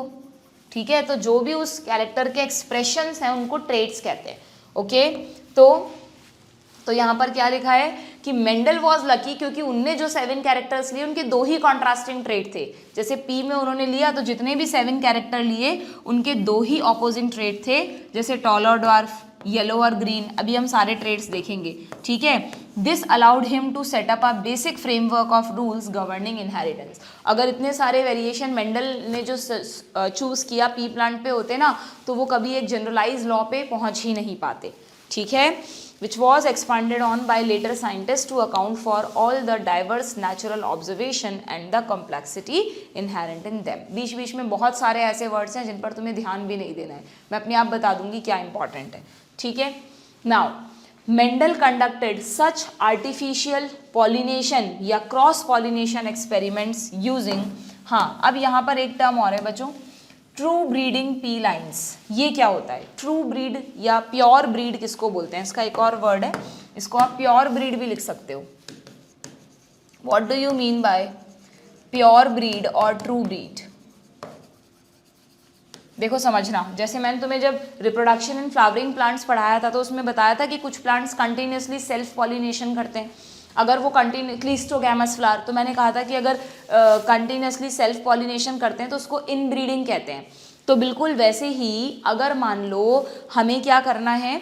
ठीक है। तो जो भी उस कैरेक्टर के एक्सप्रेशंस हैं उनको ट्रेट्स कहते हैं, ओके। तो यहाँ पर क्या लिखा है कि मेंडल वॉज लकी, क्योंकि उनने जो 7 कैरेक्टर्स लिए उनके 2 ही कॉन्ट्रास्टिंग ट्रेट थे। जैसे पी में उन्होंने लिया तो जितने भी 7 कैरेक्टर लिए उनके 2 ही ऑपोजिंग ट्रेट थे, जैसे टॉल और ड्वार्फ, येलो और ग्रीन। अभी हम सारे ट्रेट्स देखेंगे, ठीक है। This allowed him to set up a basic framework of rules governing inheritance. अगर इतने सारे वेरिएशन मेंडल ने जो चूज किया पी प्लांट पे होते ना, तो वो कभी एक जनरलाइज लॉ पे पहुंच ही नहीं पाते, ठीक है। which was expanded on by later scientists to account for all the diverse natural observation and the complexity inherent in them। बीच बीच में बहुत सारे ऐसे वर्ड्स हैं जिन पर तुम्हें ध्यान भी नहीं देना है, मैं अपने आप बता दूंगी क्या इंपॉर्टेंट है, ठीक है। नाउ मेंडल कंडक्टेड सच आर्टिफिशियल पॉलिनेशन या क्रॉस पॉलिनेशन एक्सपेरिमेंट्स यूजिंग, हाँ अब यहाँ पर एक टर्म और है बच्चों, ट्रू ब्रीडिंग पी लाइन्स। ये क्या होता है? ट्रू ब्रीड या प्योर ब्रीड किसको बोलते हैं? इसका एक और वर्ड है, इसको आप प्योर ब्रीड भी लिख सकते हो। What do you mean by pure breed और ट्रू ब्रीड? देखो समझना, जैसे मैंने तुम्हें जब रिप्रोडक्शन इन फ्लावरिंग प्लांट्स पढ़ाया था तो उसमें बताया था कि कुछ प्लांट्स कंटिन्यूसली सेल्फ पॉलिनेशन करते हैं। अगर वो क्लिस्टोगैमस फ्लावर, तो मैंने कहा था कि अगर कंटिन्यूसली सेल्फ पॉलिनेशन करते हैं तो उसको इनब्रीडिंग कहते हैं। तो बिल्कुल वैसे ही अगर मान लो हमें क्या करना है,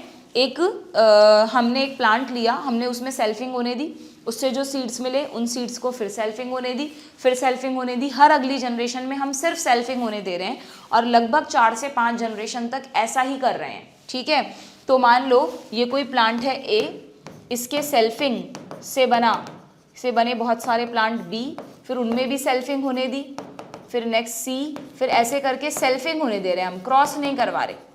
हमने एक प्लांट लिया, हमने उसमें सेल्फिंग होने दी, उससे जो सीड्स मिले उन सीड्स को फिर सेल्फिंग होने दी, फिर सेल्फिंग होने दी, हर अगली जनरेशन में हम सिर्फ सेल्फिंग होने दे रहे हैं और लगभग 4 से 5 जनरेशन तक ऐसा ही कर रहे हैं, ठीक है। तो मान लो ये कोई प्लांट है ए, इसके सेल्फिंग से बने बहुत सारे प्लांट बी, फिर उनमें भी सेल्फिंग होने दी, फिर नेक्स्ट सी, फिर ऐसे करके सेल्फिंग होने दे रहे हैं, हम क्रॉस नहीं करवा रहे।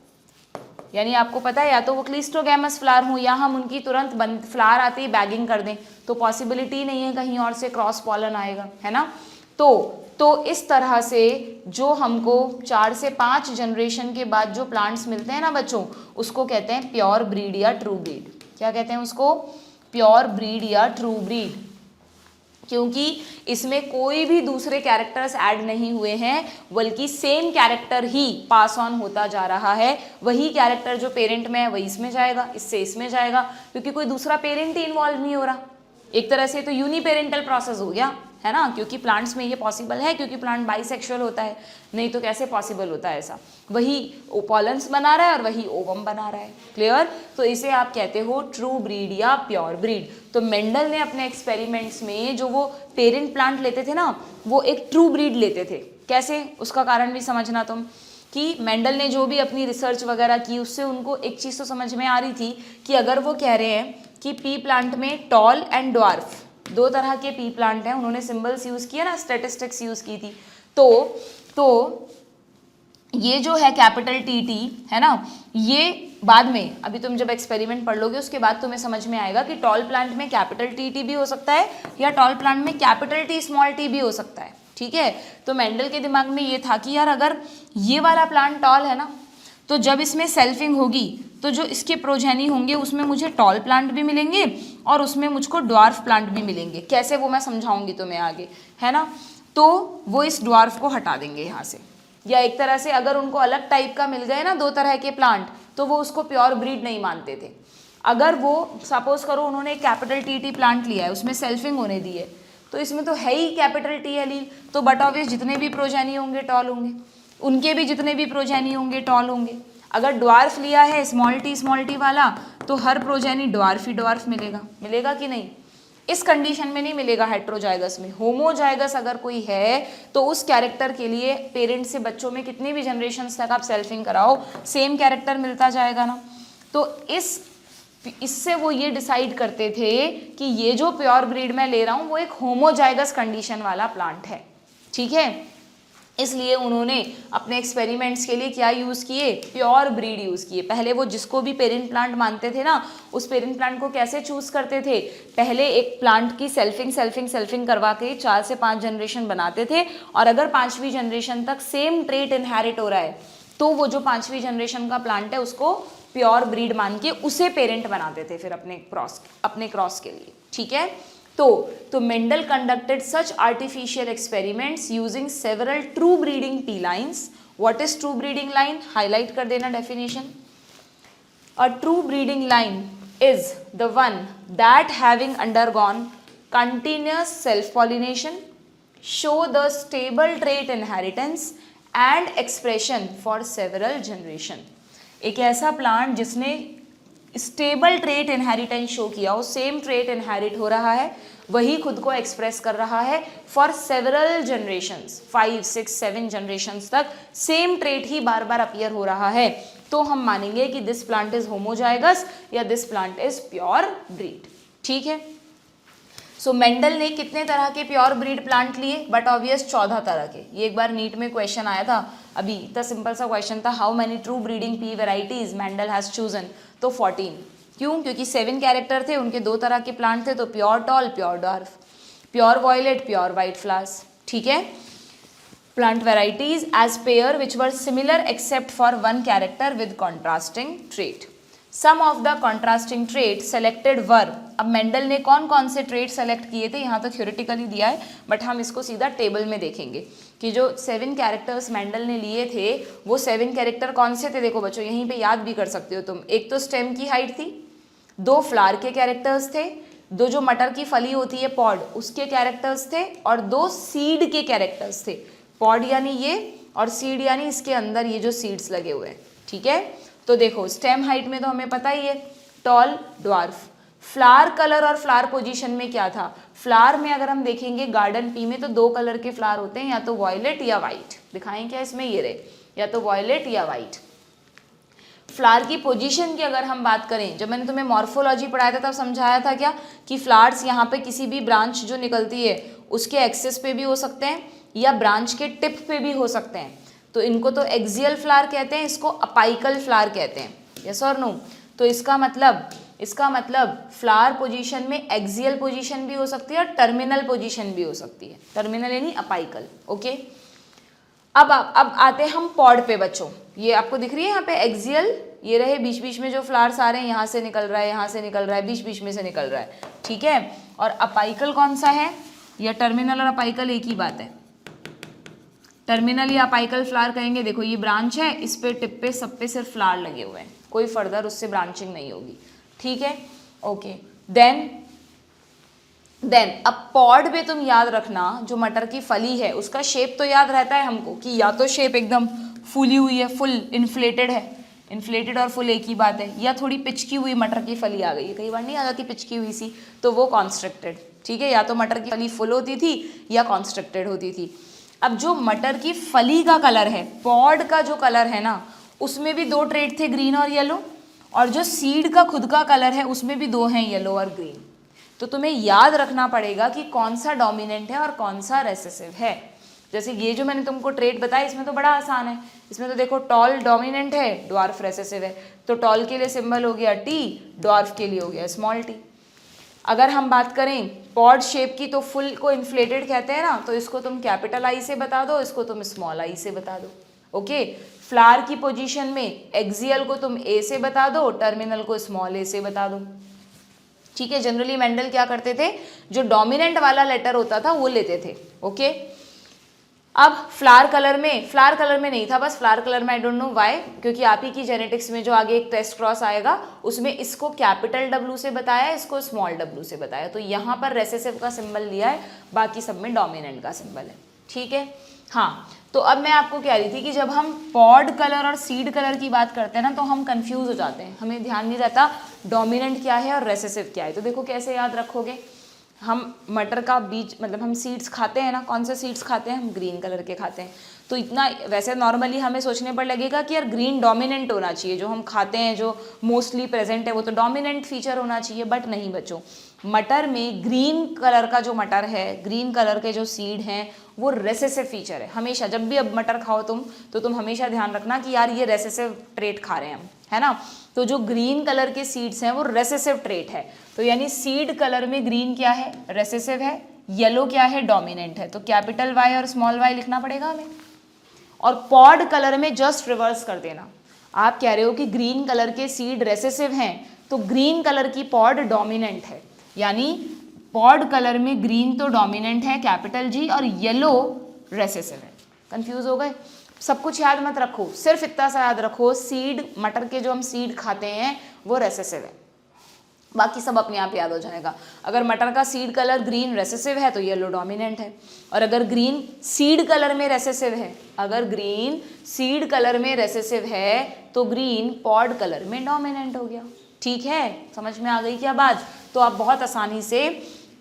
यानी आपको पता है या तो वो क्लिस्टोगैमस फ्लावर हो या हम उनकी तुरंत फ्लावर आते ही बैगिंग कर दें, तो पॉसिबिलिटी नहीं है कहीं और से क्रॉस पॉलन आएगा, है ना। तो इस तरह से जो हमको 4 से 5 जनरेशन के बाद जो प्लांट्स मिलते हैं ना बच्चों, उसको कहते हैं प्योर ब्रीड या ट्रू ब्रीड। क्या कहते हैं उसको? प्योर ब्रीड या ट्रू ब्रीड, क्योंकि इसमें कोई भी दूसरे कैरेक्टर्स ऐड नहीं हुए हैं, बल्कि same character he pass on होता जा रहा है। वही कैरेक्टर जो पेरेंट में है वही इसमें जाएगा, इससे इसमें जाएगा, क्योंकि कोई दूसरा पेरेंट ही इन्वॉल्व नहीं हो रहा। एक तरह से तो यूनिपेरेंटल प्रोसेस हो गया, है ना, क्योंकि प्लांट्स में ये पॉसिबल है, क्योंकि प्लांट बाइसेक्सुअल होता है, नहीं तो कैसे पॉसिबल होता है ऐसा। वही पॉलन्स बना रहा है और वही ओवम बना रहा है, क्लियर। तो इसे आप कहते हो ट्रू ब्रीड या प्योर ब्रीड। तो मेंडल ने अपने एक्सपेरिमेंट्स में जो वो पेरेंट प्लांट लेते थे ना, वो एक ट्रू ब्रीड लेते थे। कैसे? उसका कारण भी समझना तुम, कि मेंडल ने जो भी अपनी रिसर्च वगैरह की उससे उनको एक चीज़ तो समझ में आ रही थी कि अगर वो कह रहे हैं कि पी प्लांट में टॉल एंड ड्वार्फ 2 तरह के पी प्लांट हैं, उन्होंने सिंबल्स यूज़ किए ना, स्टैटिस्टिक्स यूज़ की थी, तो ये जो है कैपिटल टी है ना, ये बाद में अभी तुम जब एक्सपेरिमेंट पढ़ लोगे उसके बाद तुम्हें समझ में आएगा कि टॉल प्लांट में कैपिटल टी भी हो सकता है या टॉल प्लांट में कैपिटल टी स्मॉल टी भी हो सकता है, ठीक है। तो मेंडल के दिमाग में ये था कि यार अगर ये वाला प्लांट टॉल है ना, तो जब इसमें सेल्फिंग होगी तो जो इसके प्रोजेनी होंगे उसमें मुझे टॉल प्लांट भी मिलेंगे और उसमें मुझको ड्वार्फ प्लांट भी मिलेंगे। कैसे, वो मैं समझाऊंगी तुम्हें आगे, है ना। तो वो इस ड्वार्फ को हटा देंगे यहाँ से, या एक तरह से अगर उनको अलग टाइप का मिल गए ना 2 तरह के प्लांट, तो वो उसको प्योर ब्रीड नहीं मानते थे। अगर वो सपोज करो उन्होंने एक कैपिटल टी प्लांट लिया है, उसमें सेल्फिंग होने दी है, तो इसमें तो है ही कैपिटल टी एलील, तो बट ऑब्वियस जितने भी प्रोजेनी होंगे टॉल होंगे, उनके भी जितने भी प्रोजेनी होंगे टॉल होंगे। अगर ड्वार्फ लिया है स्मॉल टी वाला, तो हर प्रोजेनी ड्वार्फ ही ड्वार्फ मिलेगा कि नहीं? इस कंडीशन में नहीं मिलेगा हेट्रोजाइगस में। होमोजाइगस अगर कोई है तो उस कैरेक्टर के लिए पेरेंट्स से बच्चों में कितनी भी जनरेशन्स तक आप सेल्फिंग कराओ, सेम कैरेक्टर मिलता जाएगा ना। तो इससे वो ये डिसाइड करते थे कि ये जो प्योर ब्रीड मैं ले रहा हूँ वो एक होमोजाइगस कंडीशन वाला प्लांट है, ठीक है। इसलिए उन्होंने अपने एक्सपेरिमेंट्स के लिए क्या यूज़ किए, प्योर ब्रीड यूज़ किए। पहले वो जिसको भी पेरेंट प्लांट मानते थे ना, उस पेरेंट प्लांट को कैसे चूज़ करते थे, पहले एक प्लांट की सेल्फिंग करवा के 4 से 5 जनरेशन बनाते थे, और अगर 5वीं जनरेशन तक सेम ट्रेट इनहेरिट हो रहा है तो वो जो 5वीं जनरेशन का प्लांट है उसको प्योर ब्रीड मान के उसे पेरेंट बनाते थे फिर अपने क्रॉस के लिए, ठीक है। तो Mendel conducted such artificial experiments using several true breeding T lines. What is true breeding line, highlight कर देना definition. A true breeding line is the one that having undergone continuous self-pollination show the stable trait inheritance and expression for several generation। एक ऐसा plant जिसने stable trait inheritance show किया हो, same trait inherit हो रहा है, वही खुद को एक्सप्रेस कर रहा है फॉर सेवरल जनरेशंस, 5, 6, 7 जनरेशंस तक सेम ट्रेट ही बार बार अपीयर हो रहा है, तो हम मानेंगे कि दिस प्लांट इज होमोजाइगस या this plant is pure breed, ठीक है। सो मेंडल ने कितने तरह के प्योर ब्रीड प्लांट लिए, बट ऑब्वियस 14 तरह के। ये एक बार नीट में क्वेश्चन आया था, अभी इतना सिंपल सा क्वेश्चन था, how many true breeding P varieties Mendel has chosen, तो 14। क्यों, क्योंकि 7 कैरेक्टर थे, उनके 2 तरह के प्लांट थे, तो pure tall, pure dwarf, pure violet, pure white flowers, ठीक है। Plant varieties as pair which were similar except for one character with contrasting trait. Some of the contrasting trait selected were, अब Mendel ने कौन कौन से trait select किए थे, यहाँ तो थ्योरेटिकली दिया है, बट हम इसको सीधा टेबल में देखेंगे कि जो 7 कैरेक्टर्स मेंडल ने लिए थे वो 7 कैरेक्टर कौन से थे। देखो बच्चों, यहीं पे याद भी कर सकते हो तुम। एक तो स्टेम की हाइट थी, 2 फ्लावर के कैरेक्टर्स थे, 2 जो मटर की फली होती है पॉड उसके कैरेक्टर्स थे, और 2 सीड के कैरेक्टर्स थे। पॉड यानी ये, और सीड यानी इसके अंदर ये जो सीड्स लगे हुए हैं, ठीक है। तो देखो स्टेम हाइट में तो हमें पता ही है, टॉल, ड्वार्फ। फ्लावर कलर और फ्लावर पोजीशन में क्या था, फ्लावर में अगर हम देखेंगे गार्डन पी में तो 2 कलर के फ्लावर होते हैं, या तो वॉयलेट या वाइट, दिखाएं क्या इसमें, ये रहे, या तो वॉयलेट या वाइट। फ्लावर की पोजीशन की अगर हम बात करें, जब मैंने तुम्हें मॉर्फोलॉजी पढ़ाया था तब समझाया था क्या कि फ्लावर्स यहाँ पे किसी भी ब्रांच जो निकलती है उसके एक्सेस पे भी हो सकते हैं या ब्रांच के टिप पे भी हो सकते हैं, तो इनको तो एक्सियल फ्लावर कहते हैं, इसको अपाइकल फ्लावर कहते हैं, यस और नो। तो इसका मतलब फ्लावर पोजीशन में एक्सियल पोजीशन भी हो सकती है और टर्मिनल पोजीशन भी हो सकती है, टर्मिनल यानी अपाइकल, ओके। अब आते हैं हम पॉड पे बच्चों, ये आपको दिख रही है यहाँ पे एक्सियल, ये रहे बीच बीच में जो फ्लावर्स आ रहे हैं, यहाँ से निकल रहा है, यहाँ से निकल रहा है, बीच बीच में से निकल रहा है, ठीक है। और अपाइकल कौन सा है, या टर्मिनल और अपाइकल एक ही बात है, टर्मिनल या अपाइकल फ्लावर कहेंगे। देखो ये ब्रांच है, इस पे टिप पे सब पे सिर्फ फ्लावर लगे हुए हैं, कोई फर्दर उससे ब्रांचिंग नहीं होगी, ठीक है, ओके। देन अब पॉड पे तुम याद रखना, जो मटर की फली है उसका शेप तो याद रहता है हमको कि या तो शेप एकदम फूली हुई है, फुल इन्फ्लेटेड है, इन्फ्लेटेड और फुल एक ही बात है, या थोड़ी पिचकी हुई मटर की फली आ गई है, कई बार नहीं आ जाती पिचकी हुई सी, तो वो कॉन्स्ट्रक्टेड, ठीक है, या तो मटर की फली फुल होती थी या कॉन्स्ट्रक्टेड होती थी। अब जो मटर की फली का कलर है, पॉड का जो कलर है ना, उसमें भी 2 ट्रेट थे, ग्रीन और येलो, और जो सीड का खुद का कलर है उसमें भी 2 हैं, येलो और ग्रीन। तो तुम्हें याद रखना पड़ेगा कि कौन सा डोमिनेंट है और कौन सा रेसेसिव है। जैसे ये जो मैंने तुमको ट्रेट बताया, इसमें तो बड़ा आसान है, इसमें तो देखो टॉल डोमिनेंट है, ड्वार्फ रेसेसिव है, तो टॉल के लिए सिंबल हो गया टी, ड्वार्फ के लिए हो गया स्मॉल टी। अगर हम बात करें पॉड शेप की, तो फुल को इन्फ्लेटेड कहते हैं ना, तो इसको तुम कैपिटल आई से बता दो, इसको तुम स्मॉल आई से बता दो, ओके। फ्लावर की पोजीशन में एक्सियल को तुम ए से बता दो, टर्मिनल को स्मॉल ए से बता दो, ठीक है। जनरली मेंडल क्या करते थे, जो डोमिनेंट वाला लेटर होता था वो लेते थे, ओके। अब फ्लावर कलर में नहीं था, बस फ्लावर कलर में आई डोंट नो व्हाई, क्योंकि आप ही की जेनेटिक्स में जो आगे एक टेस्ट क्रॉस आएगा उसमें इसको कैपिटल W से बताया, इसको स्मॉल w से बताया, तो यहाँ पर रेसेसिव का सिंबल लिया है, बाकी सब में डोमिनेंट का सिंबल है, ठीक है। हाँ, तो अब मैं आपको कह रही थी कि जब हम पॉड कलर और सीड कलर की बात करते हैं ना, तो हम कंफ्यूज हो जाते हैं, हमें ध्यान नहीं रहता डोमिनेंट क्या है और रेसेसिव क्या है। तो देखो कैसे याद रखोगे, हम मटर का बीज मतलब हम सीड्स खाते हैं ना, कौन से सीड्स खाते हैं हम, ग्रीन कलर के खाते हैं, तो इतना वैसे नॉर्मली हमें सोचने पर लगेगा कि यार ग्रीन डोमिनेंट होना चाहिए, जो हम खाते हैं जो मोस्टली प्रेजेंट है वो तो डोमिनेंट फीचर होना चाहिए, बट नहीं बच्चों, मटर में ग्रीन कलर का जो मटर है, ग्रीन कलर के जो सीड हैं वो रेसेसिव फीचर है। हमेशा जब भी अब मटर खाओ तुम, तो तुम हमेशा ध्यान रखना कि यार ये रेसेसिव ट्रेट खा रहे हैं हम, है ना। तो जो ग्रीन कलर के सीड्स हैं वो रेसेसिव ट्रेट है, तो यानी सीड कलर में ग्रीन क्या है, रेसेसिव है, येलो क्या है, डोमिनेंट है। तो कैपिटल वाई और स्मॉल वाई लिखना पड़ेगा हमें। और पॉड कलर में जस्ट रिवर्स कर देना, आप कह रहे हो कि ग्रीन कलर के सीड रेसेसिव हैं, तो ग्रीन कलर की पॉड डोमिनेंट है, यानी पॉड कलर में ग्रीन तो डोमिनेंट है कैपिटल जी, और येलो रेसेसिव है। कंफ्यूज हो गए? सब कुछ याद मत रखो, सिर्फ इतना सा याद रखो, सीड मटर के जो हम सीड खाते हैं वो रेसेसिव है, बाकी सब अपने आप याद हो जाएगा। अगर मटर का सीड कलर ग्रीन रेसेसिव है तो येलो डोमिनेंट है, और अगर ग्रीन सीड कलर में रेसेसिव है, अगर ग्रीन सीड कलर में रेसेसिव है तो ग्रीन पॉड कलर में डोमिनेंट हो गया। ठीक है, समझ में आ गई क्या बात? तो आप बहुत आसानी से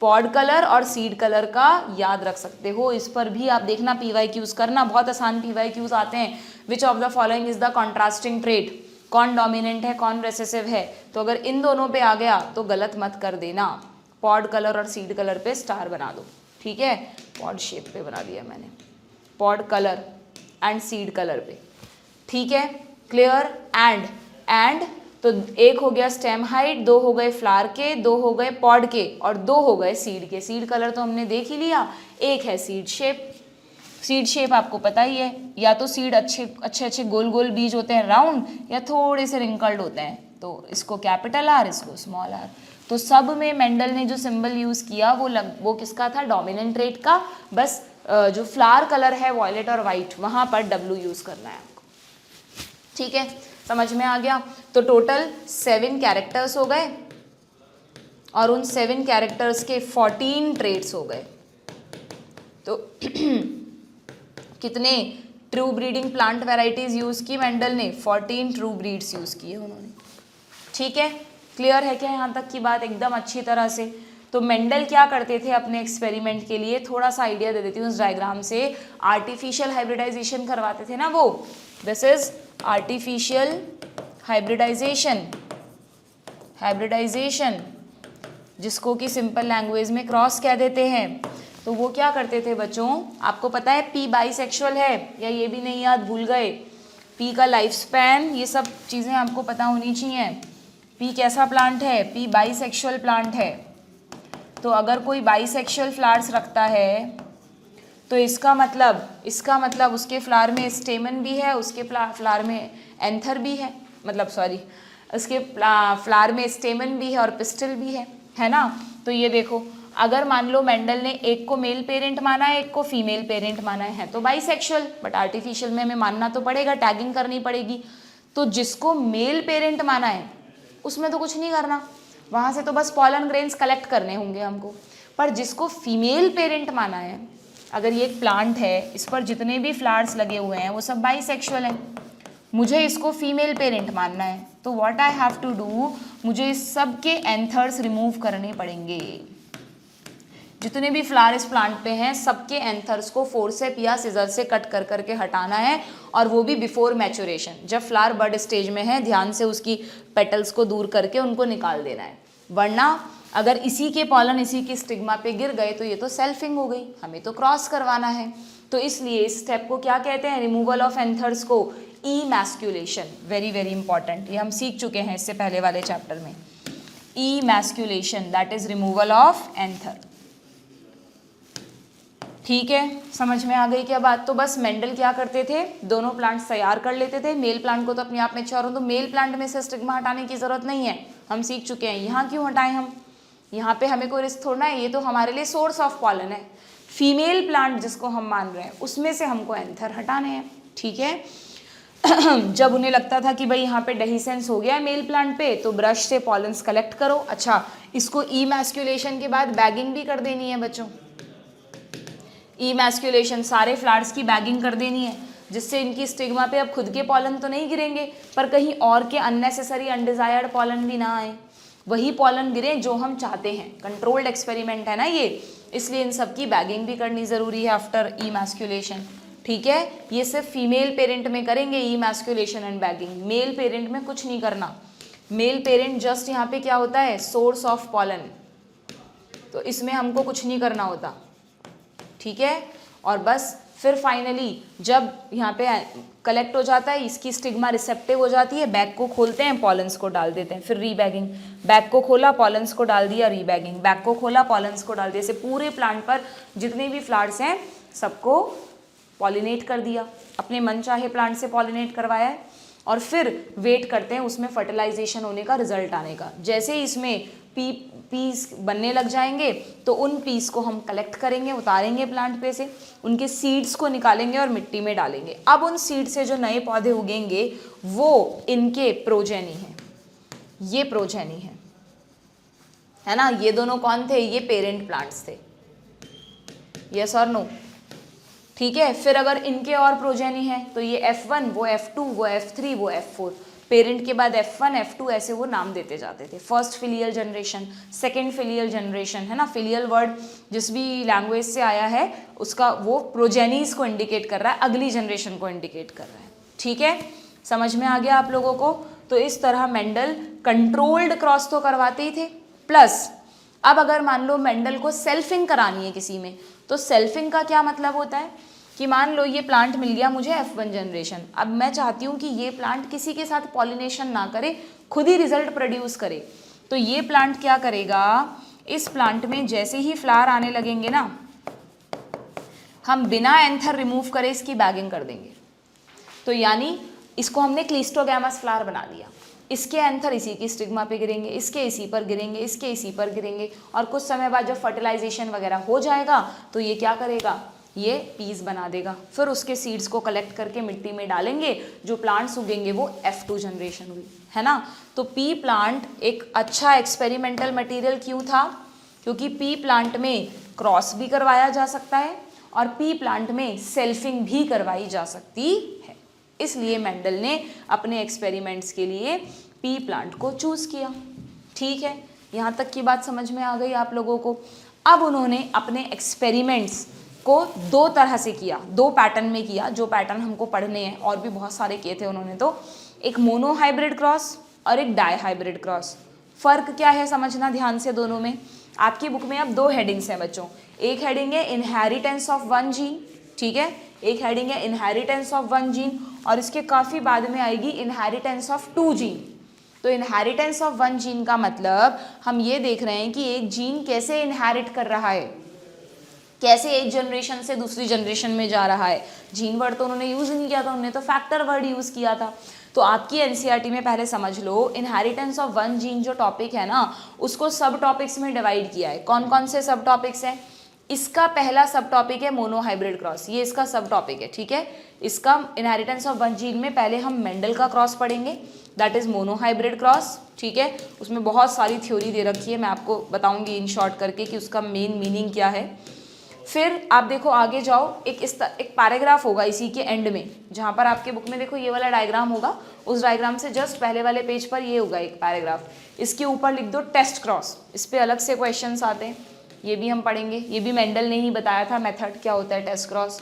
पॉड कलर और सीड कलर का याद रख सकते हो। इस पर भी आप देखना PYQs करना, बहुत आसान PYQs आते हैं। Which of the following is the contrasting trait, कौन डोमिनेंट है कौन रेसेसिव है, तो अगर इन दोनों पे आ गया तो गलत मत कर देना, पॉड कलर और सीड कलर पे स्टार बना दो। ठीक है, पॉड शेप पे बना दिया मैंने, pod colour and seed colour पे। ठीक है, क्लियर? एंड तो एक हो गया स्टेम हाइट, दो हो गए फ्लावर के, दो हो गए पॉड के, और दो हो गए सीड के। सीड कलर तो हमने देख ही लिया, एक है सीड शेप। सीड शेप आपको पता ही है, या तो सीड अच्छे गोल गोल बीज होते हैं राउंड, या थोड़े से रिंकल्ड होते हैं, तो इसको कैपिटल आर, इसको स्मॉल आर। तो सब में मेंडल ने जो सिंबल यूज किया वो किसका था, डोमिनेंट ट्रेट का। बस जो फ्लावर कलर है वॉयलेट और वाइट, वहां पर W यूज करना है आपको। ठीक है, समझ में आ गया? तो टोटल 7 कैरेक्टर्स हो गए, और उन 7 कैरेक्टर्स के 14 ट्रेट्स हो गए। तो कितने true breeding plant varieties use की मेंडल ने? 14 ट्रू ब्रीड्स यूज किए उन्होंने। ठीक है, क्लियर है क्या यहाँ तक की बात एकदम अच्छी तरह से? तो मेंडल क्या करते थे अपने एक्सपेरिमेंट के लिए, थोड़ा सा आइडिया दे देती हूँ उस डायग्राम से। आर्टिफिशियल हाइब्रिडाइजेशन करवाते थे ना वो, दिस इज आर्टिफिशियल हाइब्रिडाइजेशन, जिसको कि सिंपल लैंग्वेज में क्रॉस कह देते हैं। तो वो क्या करते थे बच्चों, आपको पता है P बाइसेक्सुअल है, या ये भी नहीं याद, भूल गए? P का लाइफ स्पैन, ये सब चीज़ें आपको पता होनी चाहिए। P कैसा प्लांट है? P बाइसेक्सुअल प्लांट है। तो अगर कोई बाइसेक्सुअल फ्लावर्स रखता है तो इसका मतलब उसके फ्लावर में स्टेमन भी है, उसके फ्लावर में एंथर भी है, मतलब सॉरी, उसके फ्लावर में स्टेमन भी है और पिस्टल भी है ना। तो ये देखो, अगर मान लो मेंडल ने एक को मेल पेरेंट माना है, एक को फीमेल पेरेंट माना है, तो बाइसेक्सुअल, बट आर्टिफिशियल में हमें मानना तो पड़ेगा, टैगिंग करनी पड़ेगी। तो जिसको मेल पेरेंट माना है उसमें तो कुछ नहीं करना, वहाँ से तो बस पॉलन ग्रेन्स कलेक्ट करने होंगे हमको। पर जिसको फीमेल पेरेंट माना है, अगर ये एक प्लांट है, इस पर जितने भी फ्लावर्स लगे हुए हैं वो सब बाइसेक्सुअल हैं, मुझे इसको फीमेल पेरेंट मानना है, तो what I have to do, मुझे इस सब के एंथर्स रिमूव करने पड़ेंगे। जितने भी फ्लावर इस प्लांट पे हैं सबके एंथर्स को फोर्सेप या सिजर से कट कर करके हटाना है, और वो भी बिफोर मैचुरेशन। जब फ्लावर बड स्टेज में है, ध्यान से उसकी पेटल्स को दूर करके उनको निकाल देना है, वरना अगर इसी के पॉलन इसी की स्टिग्मा पे गिर गए तो ये तो सेल्फिंग हो गई, हमें तो क्रॉस करवाना है। तो इसलिए इस स्टेप को क्या कहते हैं, रिमूवल ऑफ एंथर्स को ईमैस्कुलेशन। वेरी वेरी इंपॉर्टेंट, ये हम सीख चुके हैं इससे पहले वाले चैप्टर में। Emasculation, that is removal of anther. ठीक है, समझ में आ गई क्या बात? तो बस मेंडल क्या करते थे, दोनों प्लांट्स तैयार कर लेते थे। मेल प्लांट को तो अपने आप में मैच्योर हो, तो मेल प्लांट में से स्टिग्मा हटाने की जरूरत नहीं है, हम सीख चुके हैं। यहाँ क्यों हटाएं हम, यहाँ पे हमें कोई रिस्क थोड़ा है, ये तो हमारे लिए सोर्स ऑफ पॉलन है। फीमेल प्लांट जिसको हम मान रहे हैं उसमें से हमको एंथर हटाने हैं। ठीक है, जब उन्हें लगता था कि भाई यहाँ पे डेहिसेंस हो गया मेल प्लांट पे, तो ब्रश से पॉलन्स कलेक्ट करो। अच्छा, इसको ईमैस्कुलेशन के बाद बैगिंग भी कर देनी है बच्चों। ईमैस्कुलेशन, सारे फ्लावर्स की बैगिंग कर देनी है, जिससे इनकी स्टिग्मा पे अब खुद के पॉलन तो नहीं गिरेंगे, पर कहीं और के अननेसेसरी अनडिजायर्ड पॉलन भी ना आए, वही पॉलन गिरे जो हम चाहते हैं। कंट्रोल्ड एक्सपेरिमेंट है ना ये, इसलिए इन सब की बैगिंग भी करनी ज़रूरी है आफ्टर ईमैस्कुलेशन। ठीक है, ये सिर्फ फीमेल पेरेंट में करेंगे emasculation and bagging, male parent में कुछ नहीं करना। मेल पेरेंट जस्ट यहाँ पे क्या होता है, सोर्स ऑफ पॉलन, तो इसमें हमको कुछ नहीं करना होता, ठीक है। और बस फिर फाइनली जब यहाँ पे कलेक्ट हो जाता है, इसकी स्टिग्मा रिसेप्टिव हो जाती है, बैग को खोलते हैं, पॉलन्स को डाल देते हैं, फिर रीबैगिंग, बैग को खोला, पॉलन्स को डाल दिया, रीबैगिंग, बैग को खोला, पॉलन्स को डाल दिया। ऐसे पूरे प्लांट पर जितने भी फ्लावर्स हैं सबको पॉलिनेट कर दिया, अपने मन चाहे प्लांट से पॉलिनेट करवाया है, और फिर वेट करते हैं उसमें फर्टिलाइजेशन होने का, रिजल्ट आने का। जैसे ही इसमें पीस बनने लग जाएंगे तो उन पीस को हम कलेक्ट करेंगे, उतारेंगे प्लांट पे से, उनके सीड्स को निकालेंगे और मिट्टी में डालेंगे। अब उन सीड से जो नए पौधे उगेंगे वो इनके प्रोजेनी हैं, ये प्रोजेनी है ना। ये दोनों कौन थे, ये पेरेंट प्लांट्स थे, यस और नो, ठीक है। फिर अगर इनके और प्रोजेनी है तो ये F1, वो F2, वो F3, वो F4, पेरेंट के बाद F1, F2 ऐसे वो नाम देते जाते थे। First filial generation, second filial generation, है ना। फिलियल वर्ड जिस भी लैंग्वेज से आया है उसका वो प्रोजेनीज को इंडिकेट कर रहा है, अगली जनरेशन को इंडिकेट कर रहा है, ठीक है। समझ में आ गया आप लोगों को। तो इस तरह मेंडल कंट्रोल्ड क्रॉस तो करवाते ही थे, प्लस अब अगर मान लो मेंडल को सेल्फिंग करानी है किसी में, तो सेल्फिंग का क्या मतलब होता है कि मान लो ये प्लांट मिल गया मुझे F1 जनरेशन, अब मैं चाहती हूँ कि ये प्लांट किसी के साथ पॉलिनेशन ना करे, खुद ही रिजल्ट प्रोड्यूस करे। तो ये प्लांट क्या करेगा, इस प्लांट में जैसे ही फ्लावर आने लगेंगे ना, हम बिना एंथर रिमूव करे इसकी बैगिंग कर देंगे। तो यानी इसको हमने क्लिस्टोगैमस फ्लावर बना दिया, इसके एंथर इसी की स्टिग्मा पे गिरेंगे, इसके इसी पर गिरेंगे, इसके इसी पर गिरेंगे, और कुछ समय बाद जब फर्टिलाइजेशन वगैरह हो जाएगा तो ये क्या करेगा, ये पीस बना देगा। फिर उसके सीड्स को कलेक्ट करके मिट्टी में डालेंगे, जो प्लांट्स उगेंगे वो F2 जनरेशन हुई, है ना। तो पी प्लांट एक अच्छा एक्सपेरिमेंटल मटेरियल क्यों था, क्योंकि पी प्लांट में क्रॉस भी करवाया जा सकता है और पी प्लांट में सेल्फिंग भी करवाई जा सकती है, इसलिए मेंडल ने अपने एक्सपेरिमेंट्स के लिए पी प्लांट को चूज किया, ठीक है। यहाँ तक की बात समझ में आ गई आप लोगों को। अब उन्होंने अपने एक्सपेरिमेंट्स को दो तरह से किया, दो पैटर्न में किया, जो पैटर्न हमको पढ़ने हैं, और भी बहुत सारे किए थे उन्होंने। तो एक मोनो हाइब्रिड क्रॉस और एक डाई हाइब्रिड क्रॉस। फर्क क्या है समझना ध्यान से दोनों में। आपकी बुक में अब दो हेडिंग्स हैं बच्चों, एक हेडिंग है इनहेरिटेंस ऑफ वन जीन, ठीक है, एक हेडिंग है इनहेरिटेंस ऑफ वन जीन, और इसके काफ़ी बाद में आएगी इनहेरिटेंस ऑफ टू जीन। तो इनहेरिटेंस ऑफ वन जीन का मतलब हम ये देख रहे हैं कि एक जीन कैसे इनहेरिट कर रहा है, कैसे एक जनरेशन से दूसरी जनरेशन में जा रहा है। जीन वर्ड तो उन्होंने यूज़ नहीं किया था, उन्होंने तो फैक्टर वर्ड यूज़ किया था। तो आपकी एनसीईआरटी में पहले समझ लो, इनहेरिटेंस ऑफ वन जीन जो टॉपिक है ना, उसको सब टॉपिक्स में डिवाइड किया है। कौन कौन से सब टॉपिक्स हैं, इसका पहला सब टॉपिक है मोनो हाइब्रिड क्रॉस, ये इसका सब टॉपिक है, ठीक है। इसका इनहेरिटेंस ऑफ वन जीन में पहले हम मेंडल का क्रॉस पढ़ेंगे, that is mono hybrid cross, ठीक है। उसमें बहुत सारी थ्योरी दे रखी है, मैं आपको बताऊंगी इन शॉर्ट करके कि उसका मेन मीनिंग क्या है। फिर आप देखो आगे जाओ, एक पैराग्राफ होगा इसी के एंड में, जहाँ पर आपके बुक में देखो ये वाला डायग्राम होगा, उस डायग्राम से जस्ट पहले वाले पेज पर ये होगा एक पैराग्राफ, इसके ऊपर लिख दो टेस्ट क्रॉस। इस पे अलग से क्वेश्चंस आते हैं, ये भी हम पढ़ेंगे, ये भी मेंडल ने ही बताया था मेथड क्या होता है टेस्ट क्रॉस।